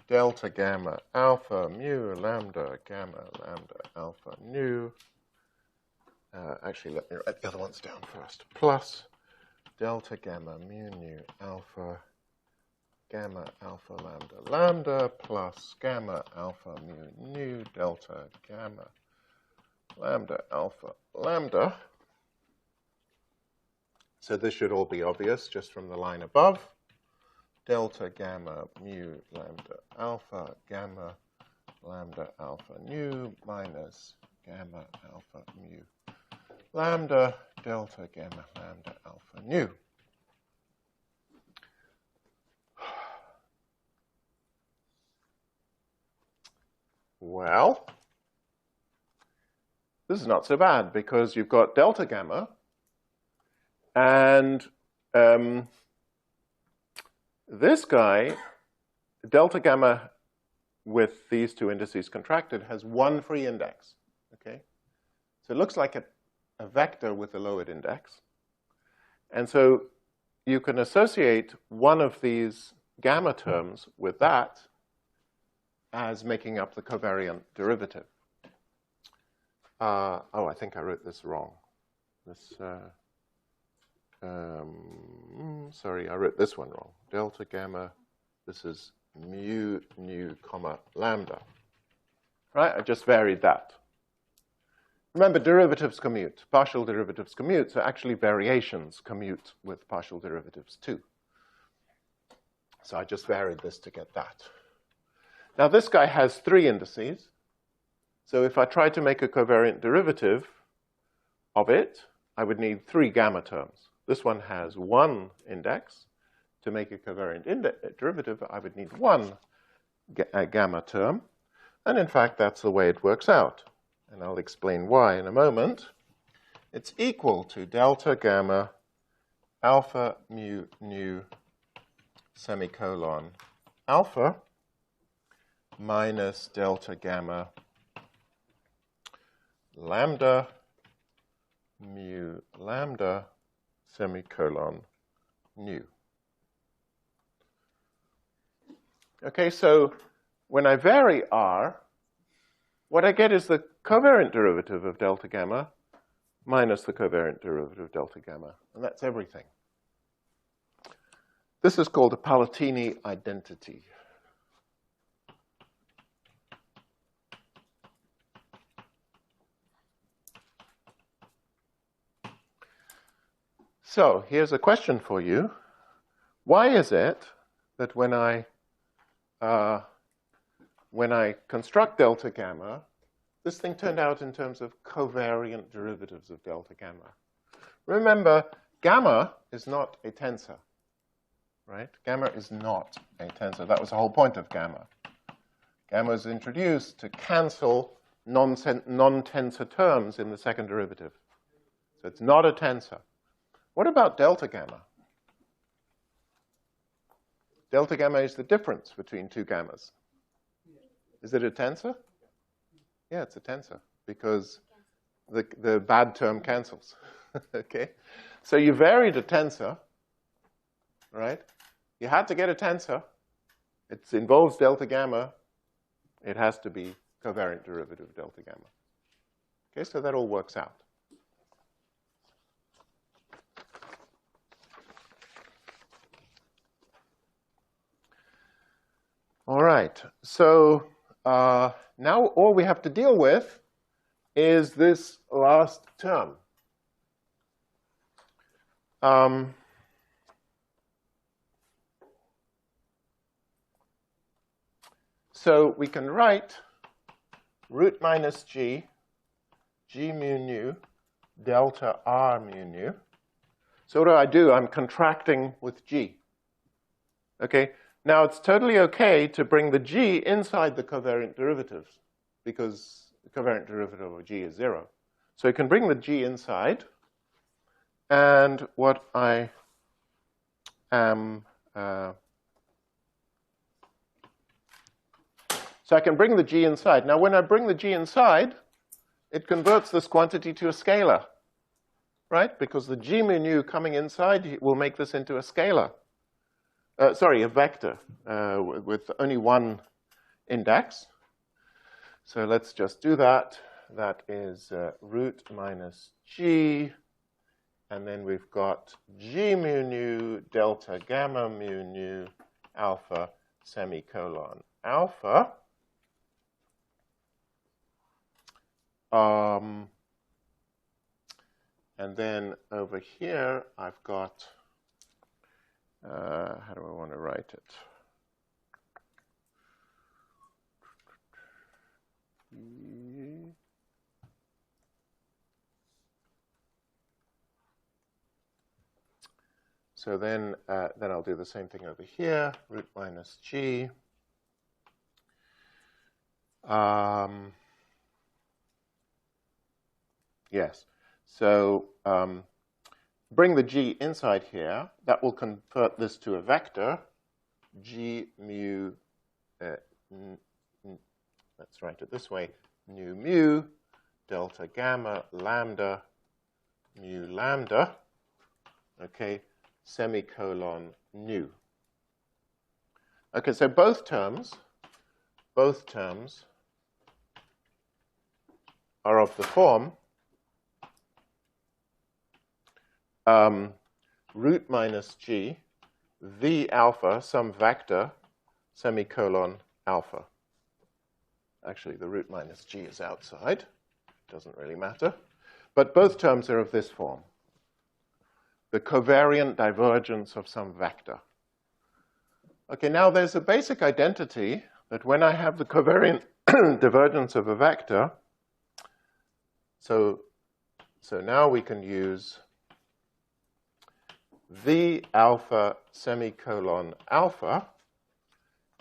Delta gamma alpha mu lambda gamma lambda alpha nu. Actually, let me write the other ones down first. Plus delta gamma mu nu alpha gamma alpha lambda lambda plus gamma alpha mu nu delta gamma lambda alpha lambda. So this should all be obvious just from the line above. Delta gamma mu lambda alpha gamma lambda alpha nu minus gamma alpha mu lambda delta gamma lambda alpha nu. Well, this is not so bad because you've got delta gamma and this guy, delta gamma with these two indices contracted, has one free index. Okay, so it looks like a vector with a lowered index. And so you can associate one of these gamma terms with that as making up the covariant derivative. Oh, I think I wrote this wrong. Sorry, I wrote this one wrong. Delta gamma, this is mu nu comma lambda. Right, I just varied that. Remember, derivatives commute. Partial derivatives commute, so actually variations commute with partial derivatives too. So I just varied this to get that. Now this guy has three indices. So if I try to make a covariant derivative of it, I would need three gamma terms. This one has one index. To make a covariant derivative, I would need one gamma term. And in fact, that's the way it works out. And I'll explain why in a moment. It's equal to delta gamma alpha mu nu semicolon alpha minus delta gamma lambda mu lambda semicolon nu. Okay, so when I vary R, what I get is the covariant derivative of delta gamma minus the covariant derivative of delta gamma, and that's everything. This is called a Palatini identity. So here's a question for you. Why is it that when I construct delta gamma, this thing turned out in terms of covariant derivatives of delta gamma? Remember, gamma is not a tensor, right? Gamma is not a tensor. That was the whole point of gamma. Gamma is introduced to cancel non-tensor terms in the second derivative. So it's not a tensor. What about delta gamma? Delta gamma is the difference between two gammas. Is it a tensor? Yeah, it's a tensor because the bad term cancels. Okay? So you varied a tensor, right? You had to get a tensor. It involves delta gamma. It has to be covariant derivative of delta gamma. Okay, so that all works out. All right, so now all we have to deal with is this last term. So we can write root minus g mu nu, delta r mu nu. So what do? I'm contracting with g. Okay? Now, it's totally okay to bring the g inside the covariant derivatives because the covariant derivative of g is 0. So you can bring the g inside. And what I am... so I can bring the g inside. Now, when I bring the g inside, it converts this quantity to a scalar, right? Because the g mu nu coming inside will make this into a scalar. A vector with only one index. So let's just do that. That is root minus g. And then we've got g mu nu delta gamma mu nu. alpha semicolon alpha. And then over here, I've got, how do I want to write it? So then I'll do the same thing over here, root minus g. Yes, so bring the g inside here. That will convert this to a vector, g mu, let's write it this way, nu mu, delta gamma, lambda, mu lambda, okay, semicolon nu. Okay, so both terms are of the form root minus g, v alpha, some vector, semicolon alpha. Actually, the root minus g is outside. Doesn't really matter. But both terms are of this form. The covariant divergence of some vector. Okay, now there's a basic identity that when I have the covariant divergence of a vector, so now we can use v alpha semicolon alpha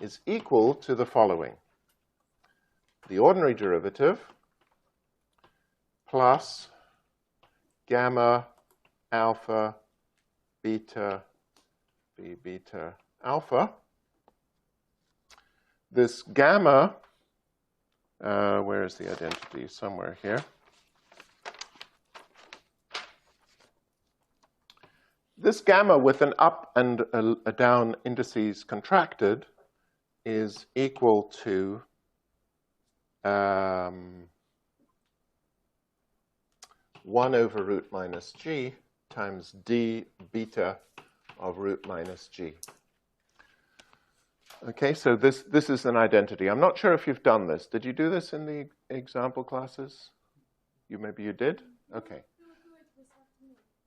is equal to the following. The ordinary derivative plus gamma alpha beta v beta alpha. This gamma, where is the identity? Somewhere here. This gamma with an up and a down indices contracted is equal to 1 over root minus g times d beta of root minus g. Okay, so this is an identity. I'm not sure if you've done this. Did you do this in the example classes? Maybe you did? Okay.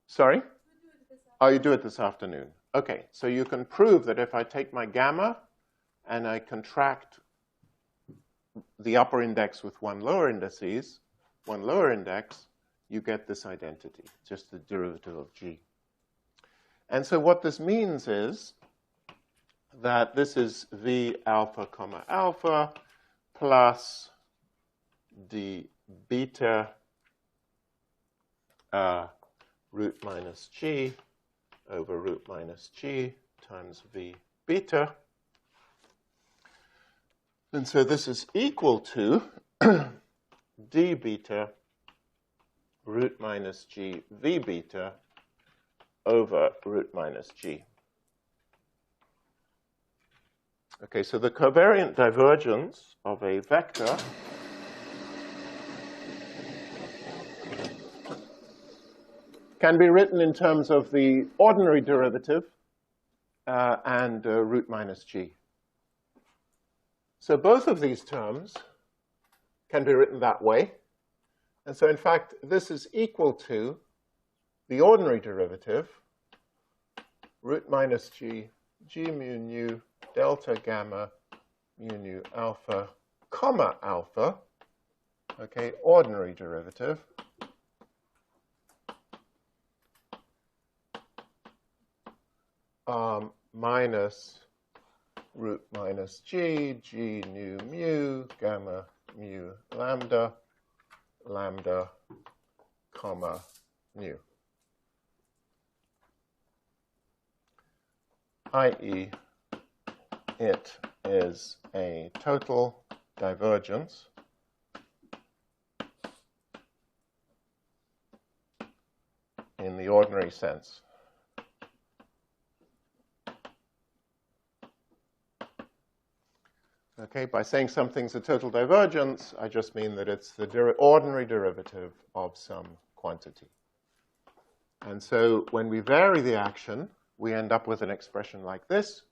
Sorry? Oh, you do it this afternoon. Okay, so you can prove that if I take my gamma and I contract the upper index with one lower index, you get this identity, just the derivative of g. And so what this means is that this is v alpha comma alpha plus d beta root minus g over root minus g times v beta. And so this is equal to d beta root minus g v beta over root minus g. Okay, so the covariant divergence of a vector can be written in terms of the ordinary derivative and root minus g. So both of these terms can be written that way. And so, in fact, this is equal to the ordinary derivative, root minus g, g mu nu, delta gamma, mu nu alpha, comma alpha, okay, ordinary derivative, minus root minus g, g nu mu, gamma mu lambda, lambda, comma nu. i.e., it is a total divergence in the ordinary sense. Okay, by saying something's a total divergence, I just mean that it's the ordinary derivative of some quantity. And so when we vary the action, we end up with an expression like this.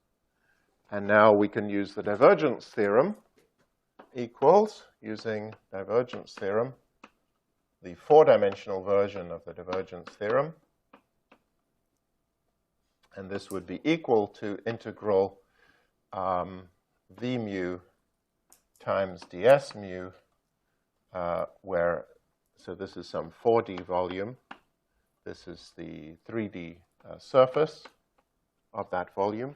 And now we can use the divergence theorem equals, using divergence theorem, the four-dimensional version of the divergence theorem. And this would be equal to integral v mu times ds mu, so this is some 4D volume. This is the 3D surface of that volume.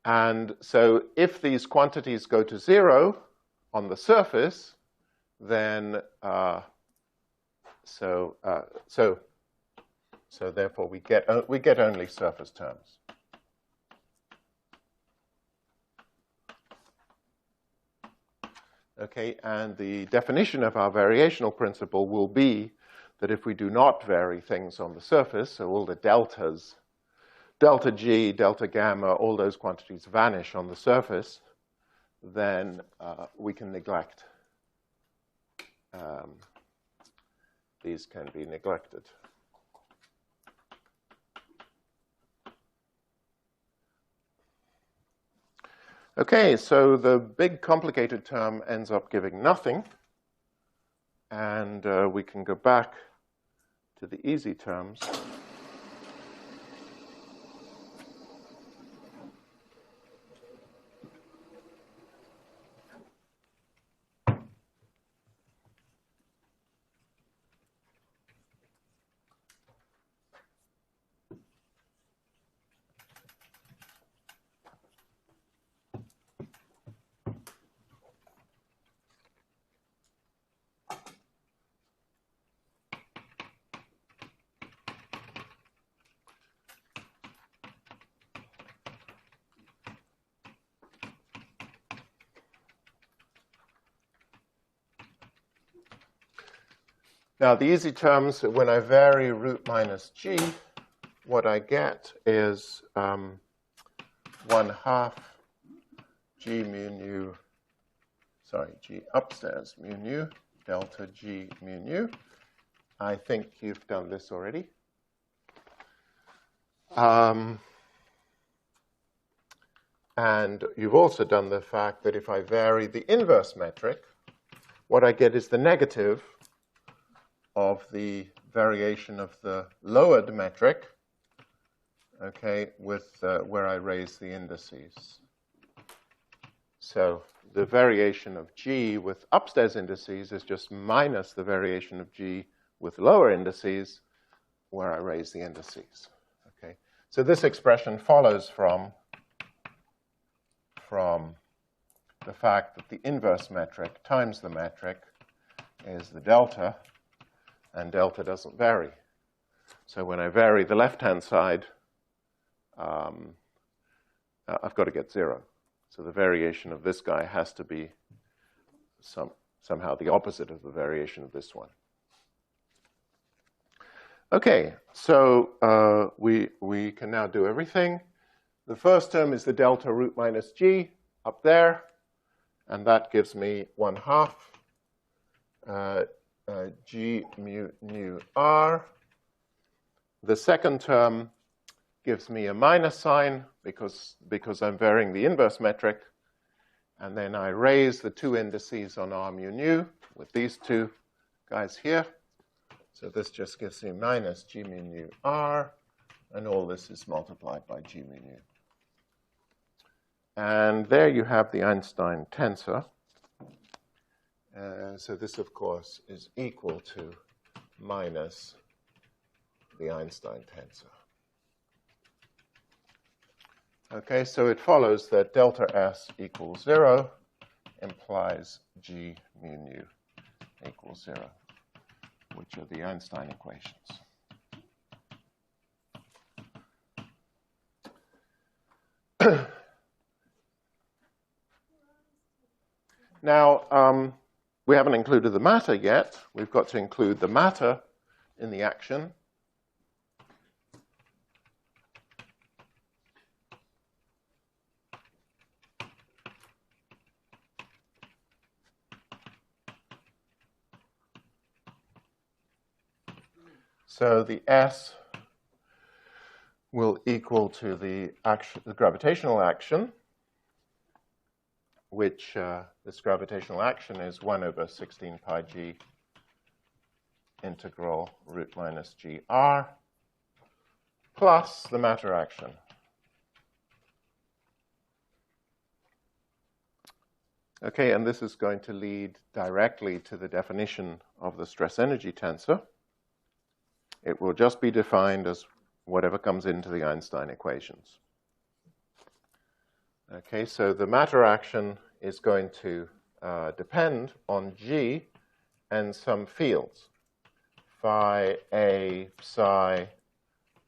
And so if these quantities go to 0 on the surface, then so therefore we get only surface terms. Okay, and the definition of our variational principle will be that if we do not vary things on the surface, so all the deltas, delta G, delta gamma, all those quantities vanish on the surface, then we can neglect. These can be neglected. Okay, so the big complicated term ends up giving nothing, and we can go back to the easy terms. Now, the easy terms, when I vary root minus g, what I get is 1/2 g mu nu, g upstairs mu nu, delta g mu nu. I think you've done this already. And you've also done the fact that if I vary the inverse metric, what I get is the negative of the variation of the lowered metric, okay, with where I raise the indices. So the variation of g with upstairs indices is just minus the variation of g with lower indices where I raise the indices. Okay, so this expression follows from the fact that the inverse metric times the metric is the delta, and delta doesn't vary. So when I vary the left-hand side, I've got to get 0. So the variation of this guy has to be somehow the opposite of the variation of this one. Okay, so we can now do everything. The first term is the delta root minus g up there, and that gives me 1/2 g mu nu r. The second term gives me a minus sign because I'm varying the inverse metric. And then I raise the two indices on r mu nu with these two guys here. So this just gives me minus g mu nu r, and all this is multiplied by g mu nu. And there you have the Einstein tensor. So this, of course, is equal to minus the Einstein tensor. Okay, so it follows that delta S equals 0 implies G mu nu equals 0, which are the Einstein equations. Now, we haven't included the matter yet. We've got to include the matter in the action. So the S will equal to the gravitational action, which this gravitational action is 1 over 16 pi g integral root minus gr plus the matter action. Okay, and this is going to lead directly to the definition of the stress energy tensor. It will just be defined as whatever comes into the Einstein equations. Okay, so the matter action is going to depend on G and some fields. Phi, A, psi,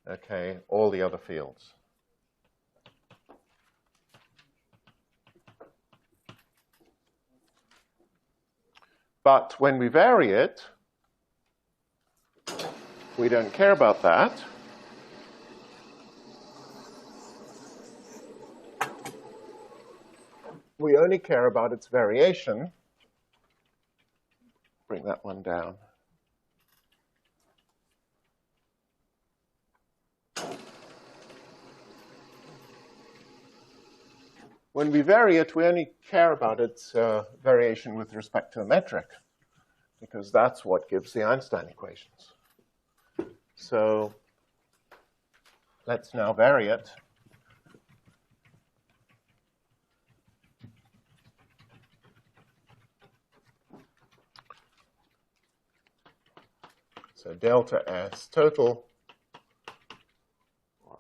okay, all the other fields. But when we vary it, we don't care about that. We only care about its variation. Bring that one down. When we vary it, we only care about its variation with respect to a metric, because that's what gives the Einstein equations. So let's now vary it. So delta S total, or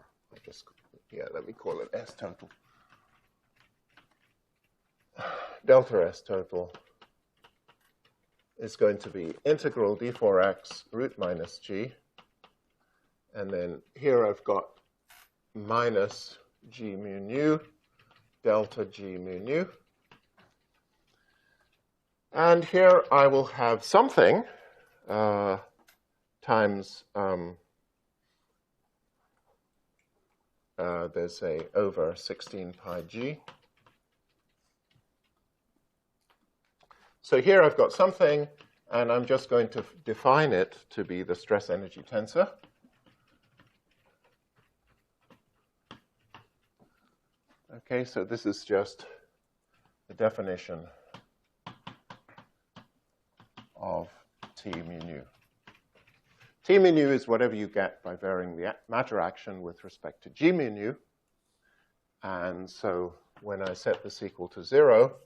let me call it S total. Delta S total is going to be integral d4x root minus g. And then here I've got minus g mu nu, delta g mu nu. And here I will have something times, there's a over 16 pi g. So here I've got something, and I'm just going to define it to be the stress energy tensor. Okay, so this is just the definition of T mu nu. T mu nu is whatever you get by varying the matter action with respect to G mu nu. And so when I set this equal to 0,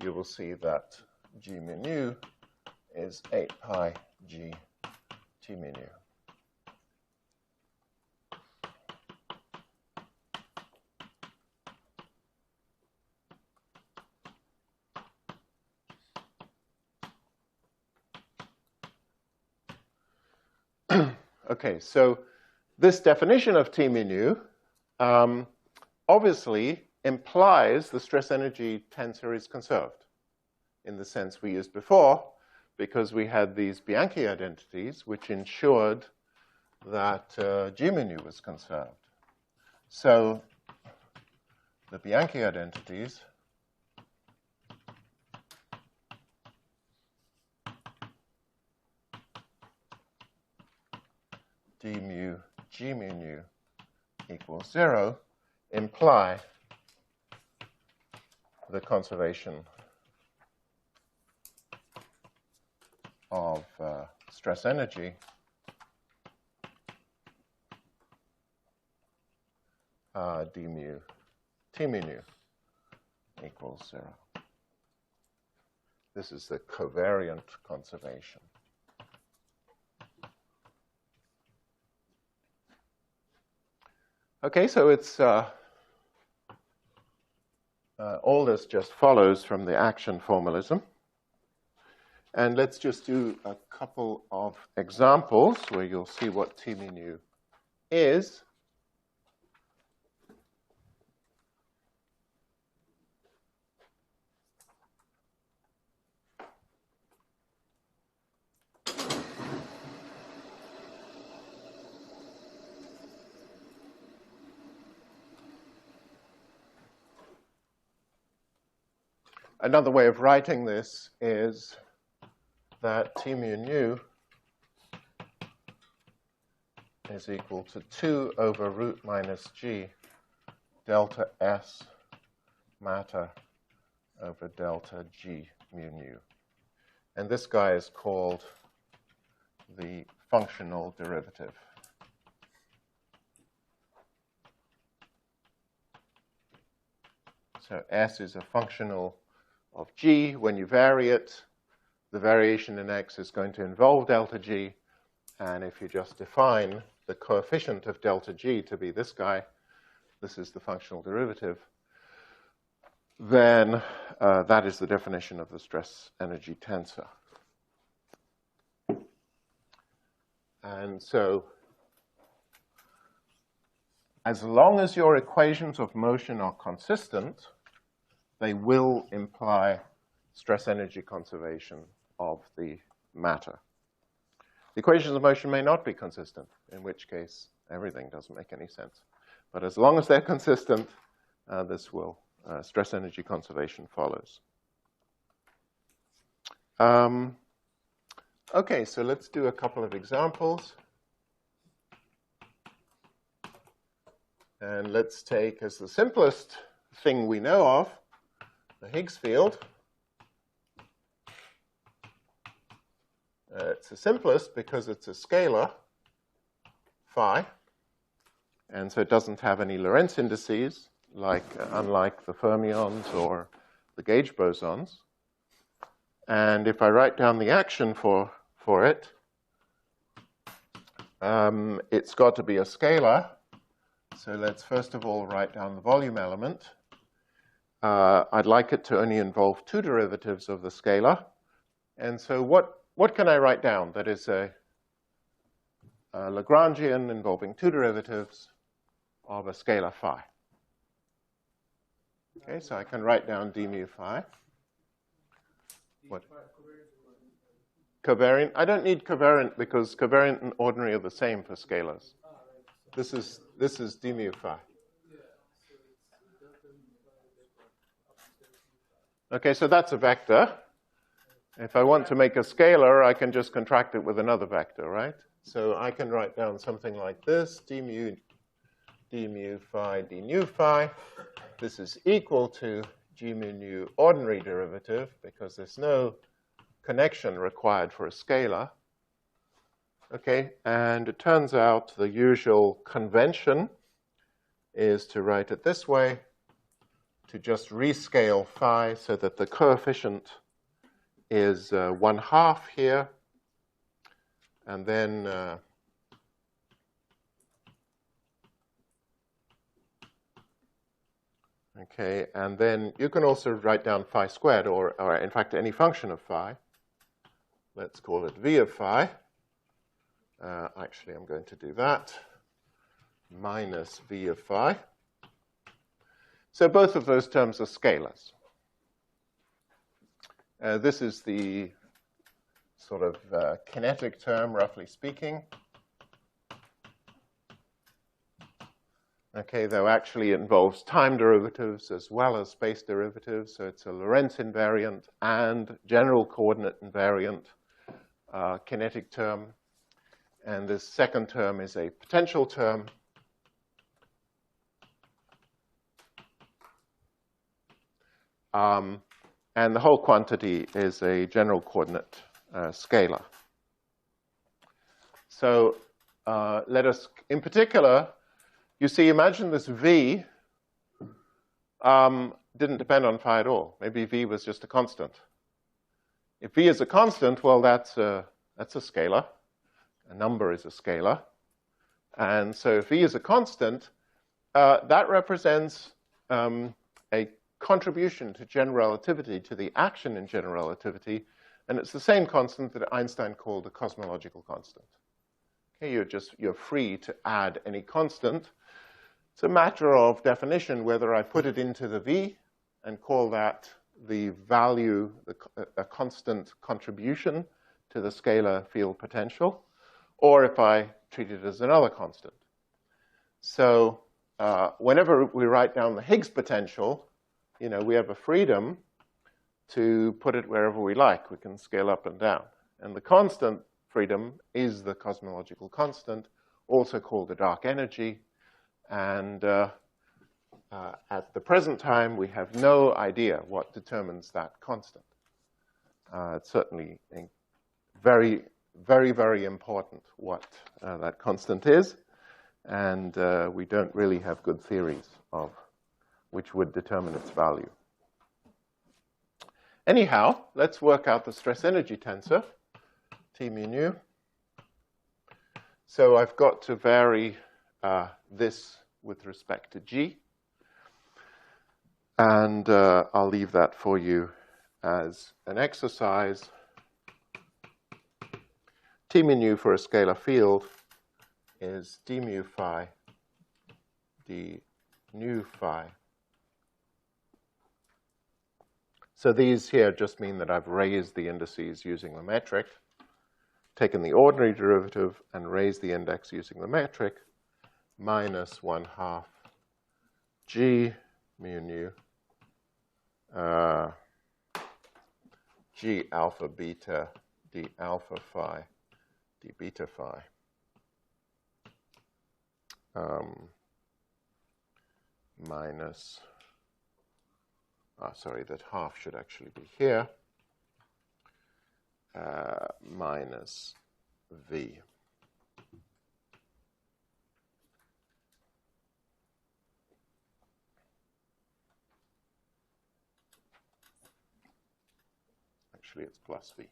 you will see that G mu nu is 8 pi G T mu nu. Okay, so this definition of T mu nu obviously implies the stress energy tensor is conserved in the sense we used before, because we had these Bianchi identities which ensured that G mu nu was conserved. So the Bianchi identities d mu G mu nu equals 0 imply the conservation of stress energy d mu T mu nu equals 0. This is the covariant conservation. Okay, so it's all this just follows from the action formalism. And let's just do a couple of examples where you'll see what T mu nu is. Another way of writing this is that T mu nu is equal to 2 over root minus g delta S matter over delta G mu nu. And this guy is called the functional derivative. So S is a functional of G. When you vary it, the variation in X is going to involve delta G. And if you just define the coefficient of delta G to be this guy, this is the functional derivative, then that is the definition of the stress energy tensor. And so as long as your equations of motion are consistent, they will imply stress energy conservation of the matter. The equations of motion may not be consistent, in which case everything doesn't make any sense. But as long as they're consistent, this will stress energy conservation follows. Okay, so let's do a couple of examples. And let's take as the simplest thing we know of the Higgs field. It's the simplest because it's a scalar, phi, and so it doesn't have any Lorentz indices, unlike the fermions or the gauge bosons. And if I write down the action for it, it's got to be a scalar. So let's first of all write down the volume element. I'd like it to only involve two derivatives of the scalar. And so what can I write down that is a Lagrangian involving two derivatives of a scalar phi? Okay, so I can write down d mu phi. What? Covariant? I don't need covariant because covariant and ordinary are the same for scalars. This is d mu phi. Okay, so that's a vector. If I want to make a scalar, I can just contract it with another vector, right? So I can write down something like this, d mu phi d nu phi. This is equal to g mu nu ordinary derivative because there's no connection required for a scalar. Okay, and it turns out the usual convention is to write it this way, to just rescale phi so that the coefficient is 1/2 here, and then okay, and then you can also write down phi squared, or in fact any function of phi. Let's call it v of phi. Actually, I'm going to do that. Minus v of phi. So both of those terms are scalars. This is the sort of kinetic term, roughly speaking. Okay, though actually it involves time derivatives as well as space derivatives, so it's a Lorentz invariant and general coordinate invariant kinetic term. And this second term is a potential term. And the whole quantity is a general coordinate scalar. So let us, in particular, you see, imagine this v didn't depend on phi at all. Maybe v was just a constant. If v is a constant, well, that's a scalar. A number is a scalar. And so if v is a constant, that represents a contribution to general relativity, to the action in general relativity. And it's the same constant that Einstein called a cosmological constant. Okay, you're free to add any constant. It's a matter of definition whether I put it into the v and call that the value, a constant contribution to the scalar field potential, or if I treat it as another constant. So whenever we write down the Higgs potential, we have a freedom to put it wherever we like. We can scale up and down. And the constant freedom is the cosmological constant, also called the dark energy. And at the present time, we have no idea what determines that constant. It's certainly very, very, very important what that constant is. And we don't really have good theories of which would determine its value. Anyhow, let's work out the stress energy tensor, T mu nu. So I've got to vary this with respect to G. And I'll leave that for you as an exercise. T mu nu for a scalar field is d mu phi d nu phi. So these here just mean that I've raised the indices using the metric, taken the ordinary derivative and raised the index using the metric, minus 1/2 g mu nu g alpha beta d alpha phi d beta phi. Minus, sorry, that half should actually be here, minus v. Actually, it's plus v.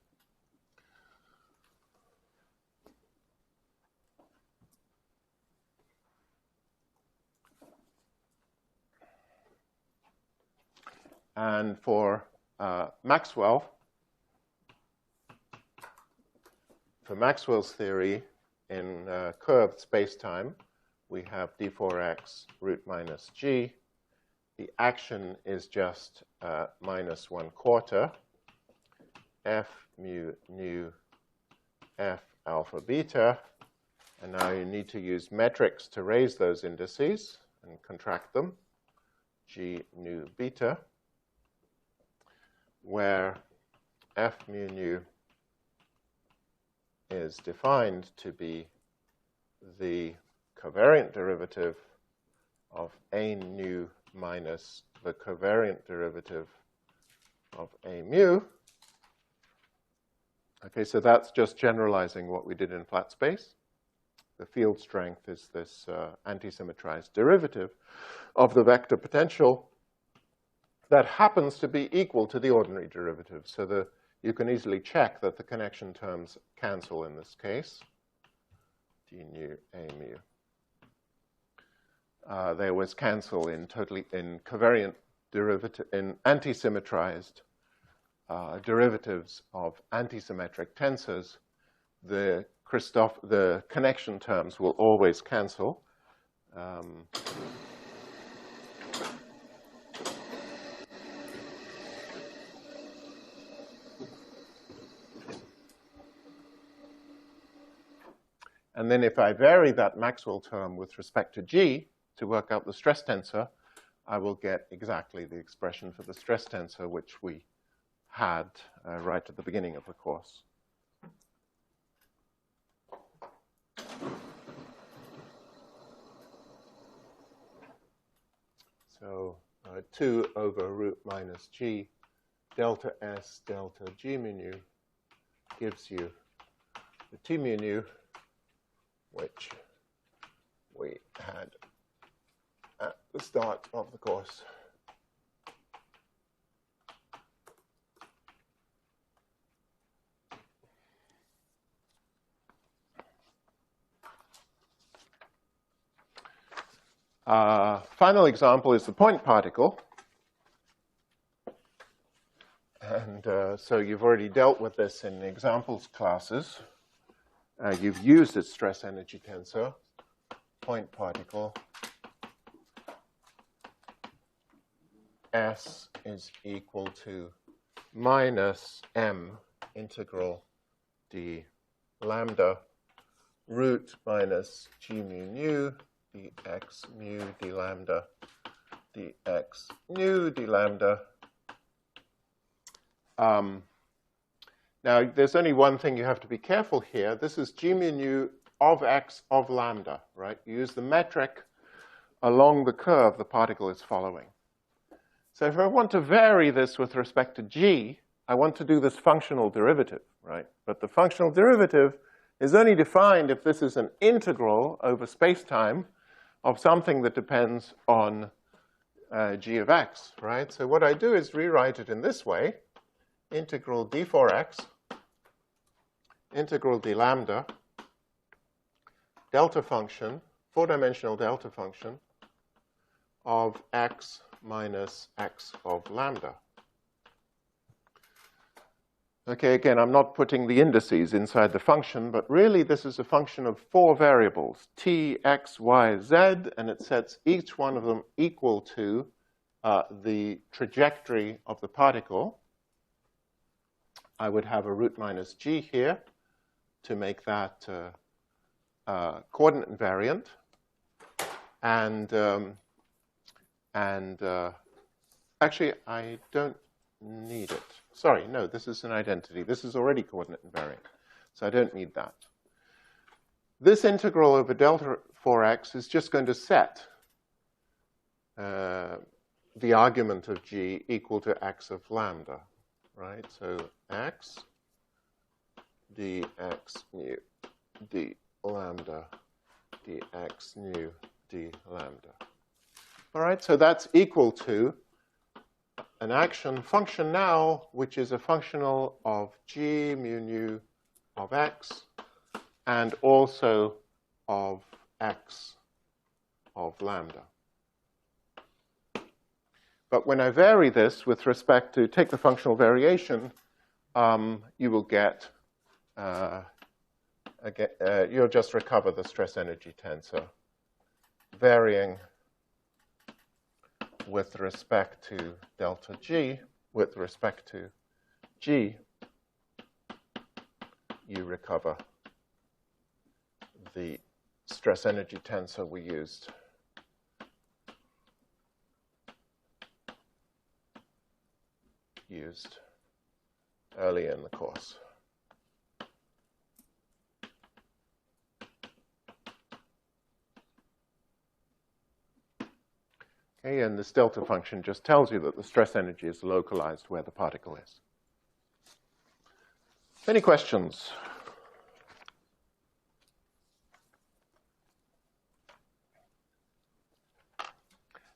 And for Maxwell's theory in curved spacetime, we have d4x root minus g. The action is just minus 1/4 f mu nu f alpha beta. And now you need to use metrics to raise those indices and contract them, g nu beta, where f mu nu is defined to be the covariant derivative of a nu minus the covariant derivative of a mu. Okay, so that's just generalizing what we did in flat space. The field strength is this anti-symmetrized derivative of the vector potential that happens to be equal to the ordinary derivative. So you can easily check that the connection terms cancel in this case, d nu a mu. They always cancel in covariant derivative, in anti-symmetrized derivatives of antisymmetric tensors. The connection terms will always cancel. And then if I vary that Maxwell term with respect to G to work out the stress tensor, I will get exactly the expression for the stress tensor which we had right at the beginning of the course. So 2 over root minus G delta S delta G mu nu gives you the T mu nu, which we had at the start of the course. Final example is the point particle. And so you've already dealt with this in examples classes. You've used its stress energy tensor, point particle. S is equal to minus m integral d lambda root minus g mu nu dx mu d lambda dx nu d lambda. Now, there's only one thing you have to be careful here. This is g mu nu of x of lambda, right? You use the metric along the curve the particle is following. So if I want to vary this with respect to g, I want to do this functional derivative, right? But the functional derivative is only defined if this is an integral over space-time of something that depends on g of x, right? So what I do is rewrite it in this way: integral d for x, integral d lambda, delta function, four-dimensional delta function of x minus x of lambda. Okay, again, I'm not putting the indices inside the function, but really this is a function of four variables, t, x, y, z, and it sets each one of them equal to the trajectory of the particle. I would have a root minus g here to make that coordinate invariant. Actually, I don't need it. Sorry, no, this is an identity. This is already coordinate invariant, so I don't need that. This integral over delta 4x is just going to set the argument of g equal to x of lambda, right? So x dx nu d lambda dx nu d lambda. All right, so that's equal to an action function now, which is a functional of g mu nu of x and also of x of lambda. But when I vary this with respect to, take the functional variation, you will get, you'll just recover the stress energy tensor varying with respect to delta g, with respect to g, you recover the stress energy tensor we used. Early in the course. Okay, and this delta function just tells you that the stress energy is localized where the particle is. Any questions?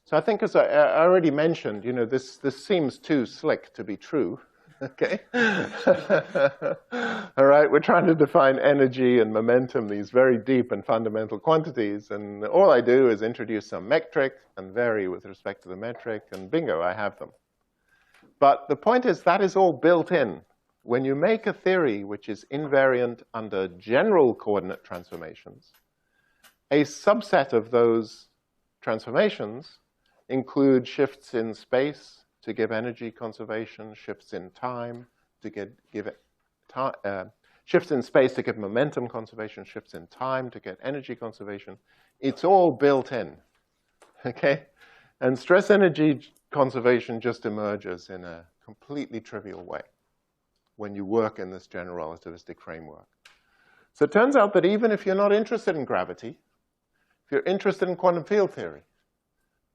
So I think, as I already mentioned, you know, this seems too slick to be true. Okay? All right, we're trying to define energy and momentum, these very deep and fundamental quantities, and all I do is introduce some metric and vary with respect to the metric, and bingo, I have them. But the point is that is all built in. When you make a theory which is invariant under general coordinate transformations, a subset of those transformations include shifts in space to give energy conservation, shifts in time to shifts in space to give momentum conservation, shifts in time to get energy conservation. It's all built in, okay? And stress energy conservation just emerges in a completely trivial way when you work in this general relativistic framework. So it turns out that even if you're not interested in gravity, if you're interested in quantum field theory,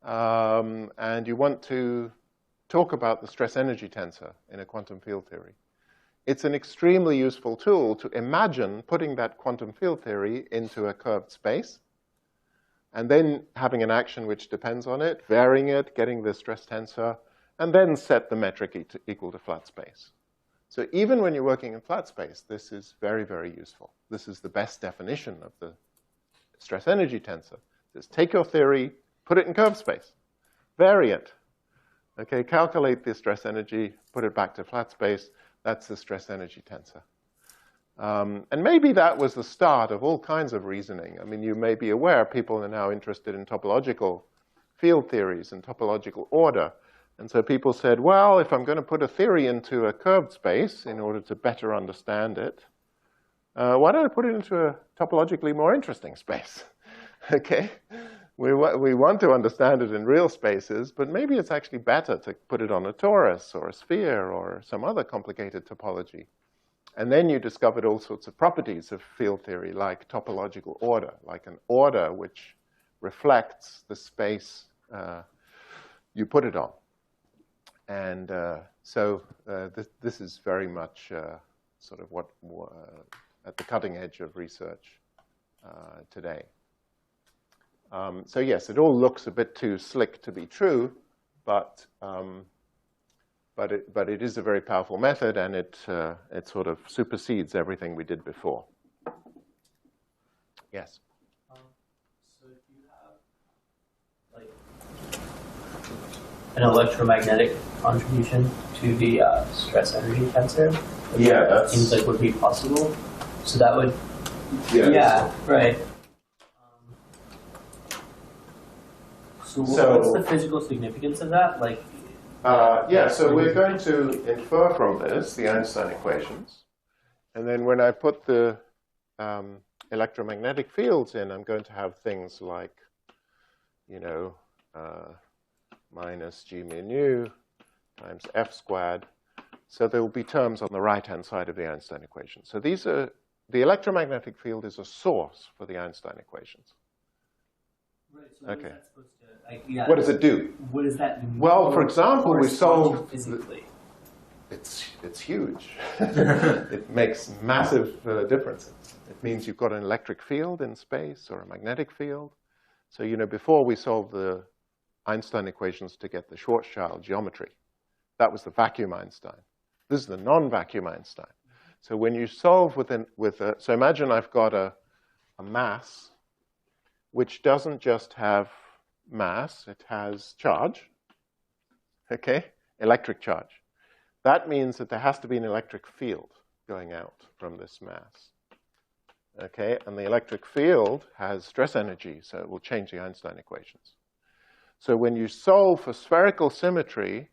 and you want to talk about the stress energy tensor in a quantum field theory, it's an extremely useful tool to imagine putting that quantum field theory into a curved space, and then having an action which depends on it, varying it, getting the stress tensor, and then set the metric equal to flat space. So even when you're working in flat space, this is very, very useful. This is the best definition of the stress energy tensor. Just take your theory, put it in curved space, vary it. Okay, calculate the stress energy, put it back to flat space. That's the stress energy tensor. And maybe that was the start of all kinds of reasoning. I mean, you may be aware people are now interested in topological field theories and topological order. And so people said, well, if I'm going to put a theory into a curved space in order to better understand it, why don't I put it into a topologically more interesting space? Okay? We want to understand it in real spaces, but maybe it's actually better to put it on a torus or a sphere or some other complicated topology. And then you discovered all sorts of properties of field theory, like topological order, like an order which reflects the space you put it on. And so this is very much sort of what at the cutting edge of research today. So yes, it all looks a bit too slick to be true, but it is a very powerful method, and it sort of supersedes everything we did before. Yes. So if you have like an electromagnetic contribution to the stress energy tensor, Yeah, that seems like would be possible. So that would, yeah, right. So what's the physical significance of that? Like. Yeah, so we're going to infer from this the Einstein equations. And then when I put the electromagnetic fields in, I'm going to have things like, you know, minus g mu nu times f squared. So there will be terms on the right-hand side of the Einstein equation. So these are, the electromagnetic field is a source for the Einstein equations. Right, so what is that supposed to, like, What does it do? What does that mean? Well, for example, we solved physically. It's huge. It makes massive differences. It means you've got an electric field in space or a magnetic field. So, you know, before we solved the Einstein equations to get the Schwarzschild geometry, that was the vacuum Einstein. This is the non-vacuum Einstein. So when you solve so imagine I've got a mass which doesn't just have mass, it has charge, okay, electric charge. That means that there has to be an electric field going out from this mass, okay, and the electric field has stress energy, so it will change the Einstein equations. So when you solve for spherical symmetry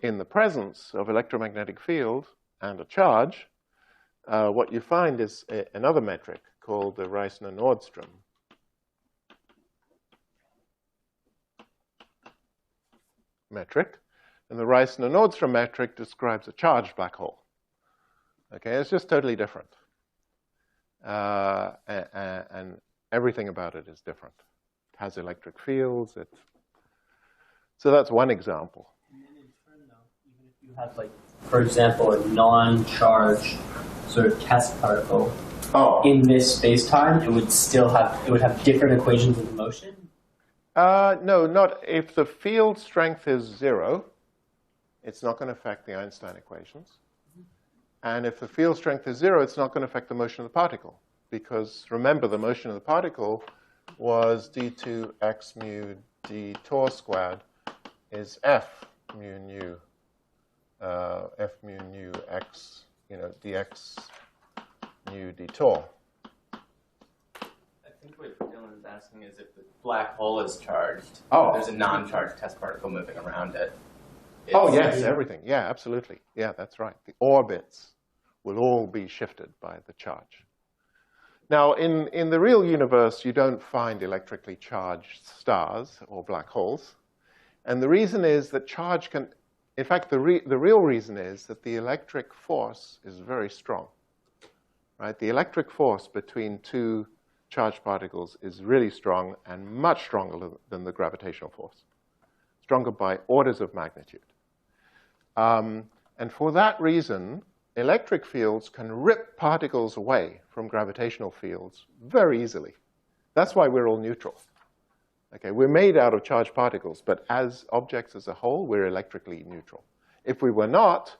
in the presence of electromagnetic field and a charge, what you find is another metric called the Reissner-Nordström metric. And the Reissner-Nordström metric describes a charged black hole. Okay, it's just totally different. And everything about it is different. It has electric fields. So that's one example. And then in turn, though, even if you had, like, for example, a non-charged sort of test particle in this space-time, it would have different equations of motion? No, not if the field strength is 0, it's not going to affect the Einstein equations. And if the field strength is 0, it's not going to affect the motion of the particle. Because remember, the motion of the particle was d2 x mu d tau squared is f mu nu x, you know, dx mu d tau. I think what Dylan's asking is if the black hole is charged, there's a non-charged test particle moving around it. Yes, everything. Yeah, absolutely. Yeah, that's right. The orbits will all be shifted by the charge. Now, in the real universe, you don't find electrically charged stars or black holes. And the reason is that charge can, in fact, the real reason is that the electric force is very strong, right? The electric force between two charged particles is really strong and much stronger than the gravitational force, stronger by orders of magnitude. And for that reason, electric fields can rip particles away from gravitational fields very easily. That's why we're all neutral. Okay, we're made out of charged particles, but as objects as a whole, we're electrically neutral. If we were not,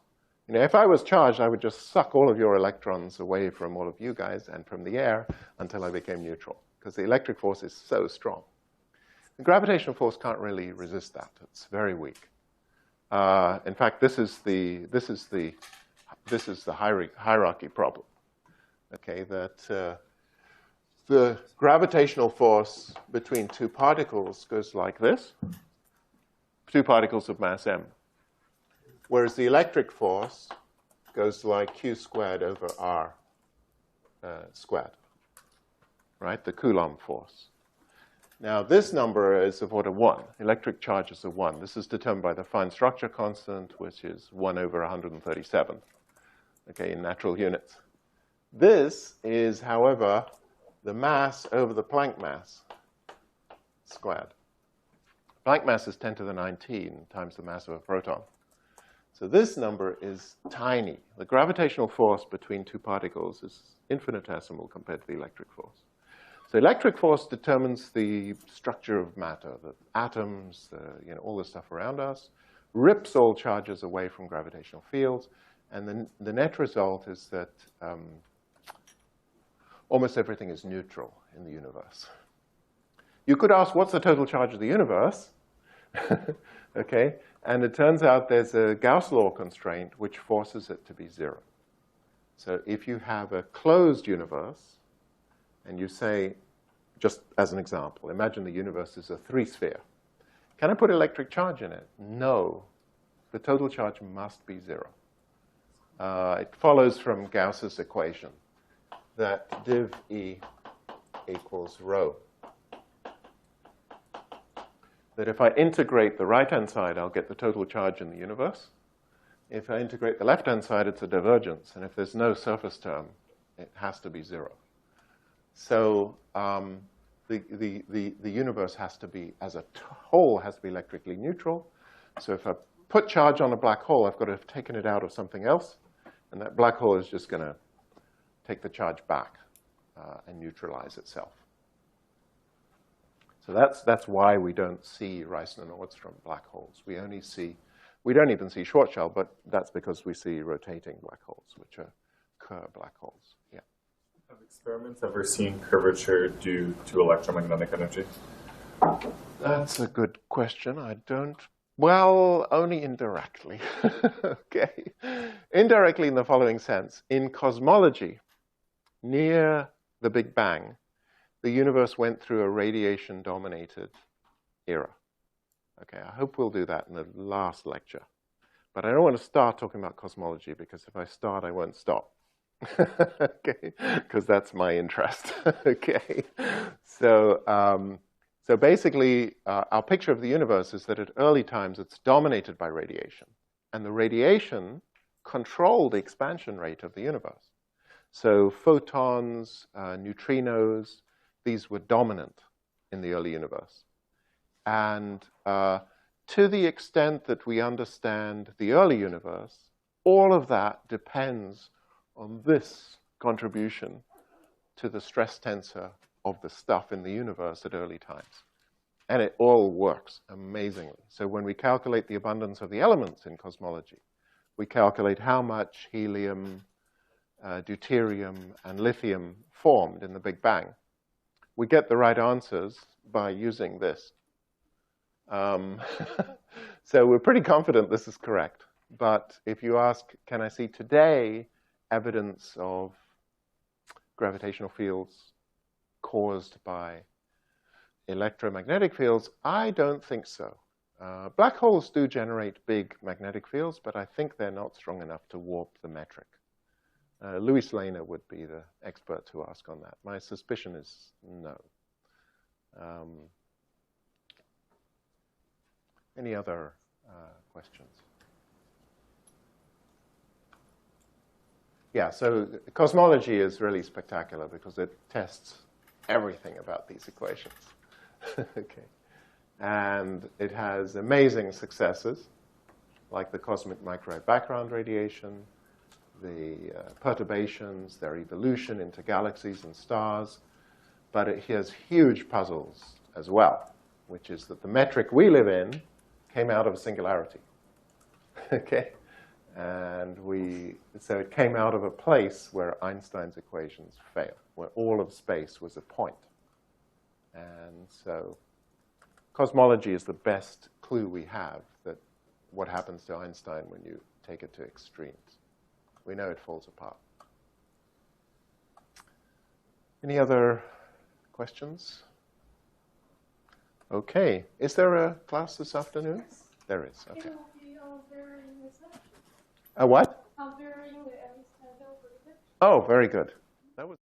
you know, if I was charged, I would just suck all of your electrons away from all of you guys and from the air until I became neutral, because the electric force is so strong. The gravitational force can't really resist that. It's very weak. In fact, this is the hierarchy problem. Okay, that the gravitational force between two particles goes like this, two particles of mass m, whereas the electric force goes like q squared over r squared, right? The Coulomb force. Now, this number is of order 1. Electric charge is a 1. This is determined by the fine structure constant, which is 1 over 137. okay, in natural units. This is, however, the mass over the Planck mass squared. Planck mass is 10 to the 19 times the mass of a proton. So this number is tiny. The gravitational force between two particles is infinitesimal compared to the electric force. So electric force determines the structure of matter, the atoms, all the stuff around us, rips all charges away from gravitational fields, and then the net result is that almost everything is neutral in the universe. You could ask, what's the total charge of the universe? Okay, and it turns out there's a Gauss law constraint which forces it to be 0. So if you have a closed universe, and you say, just as an example, imagine the universe is a 3-sphere. Can I put electric charge in it? No. The total charge must be 0. It follows from Gauss's equation that div E equals rho. That if I integrate the right-hand side, I'll get the total charge in the universe. If I integrate the left-hand side, it's a divergence. And if there's no surface term, it has to be 0. So the universe has to be, as a whole, has to be electrically neutral. So if I put charge on a black hole, I've got to have taken it out of something else. And that black hole is just going to take the charge back and neutralize itself. So that's why we don't see Reissner-Nordstrom black holes. We don't even see Schwarzschild, but that's because we see rotating black holes, which are Kerr black holes. Yeah. Have experiments ever seen curvature due to electromagnetic energy? That's a good question. Well, only indirectly. Okay. Indirectly in the following sense. In cosmology, near the Big Bang, the universe went through a radiation-dominated era. Okay, I hope we'll do that in the last lecture. But I don't want to start talking about cosmology, because if I start, I won't stop. Okay, because that's my interest. Okay, so basically, our picture of the universe is that at early times, it's dominated by radiation. And the radiation controlled the expansion rate of the universe. So photons, neutrinos, these were dominant in the early universe. And to the extent that we understand the early universe, all of that depends on this contribution to the stress tensor of the stuff in the universe at early times. And it all works amazingly. So when we calculate the abundance of the elements in cosmology, we calculate how much helium, deuterium, and lithium formed in the Big Bang. We get the right answers by using this. So we're pretty confident this is correct. But if you ask, can I see today evidence of gravitational fields caused by electromagnetic fields? I don't think so. Black holes do generate big magnetic fields, but I think they're not strong enough to warp the metric. Louis Lehner would be the expert to ask on that. My suspicion is no. Any other questions? Yeah, so cosmology is really spectacular because it tests everything about these equations. Okay. And it has amazing successes, like the cosmic microwave background radiation, the perturbations, their evolution into galaxies and stars. But it has huge puzzles as well, which is that the metric we live in came out of a singularity. Okay? And so it came out of a place where Einstein's equations fail, where all of space was a point. And so cosmology is the best clue we have that what happens to Einstein when you take it to extremes. We know it falls apart. Any other questions? Okay. Is there a class this afternoon? Yes. There is. Okay. It will be varying reception. A what? Varying the Einstein Hilbert. Oh, very good. That was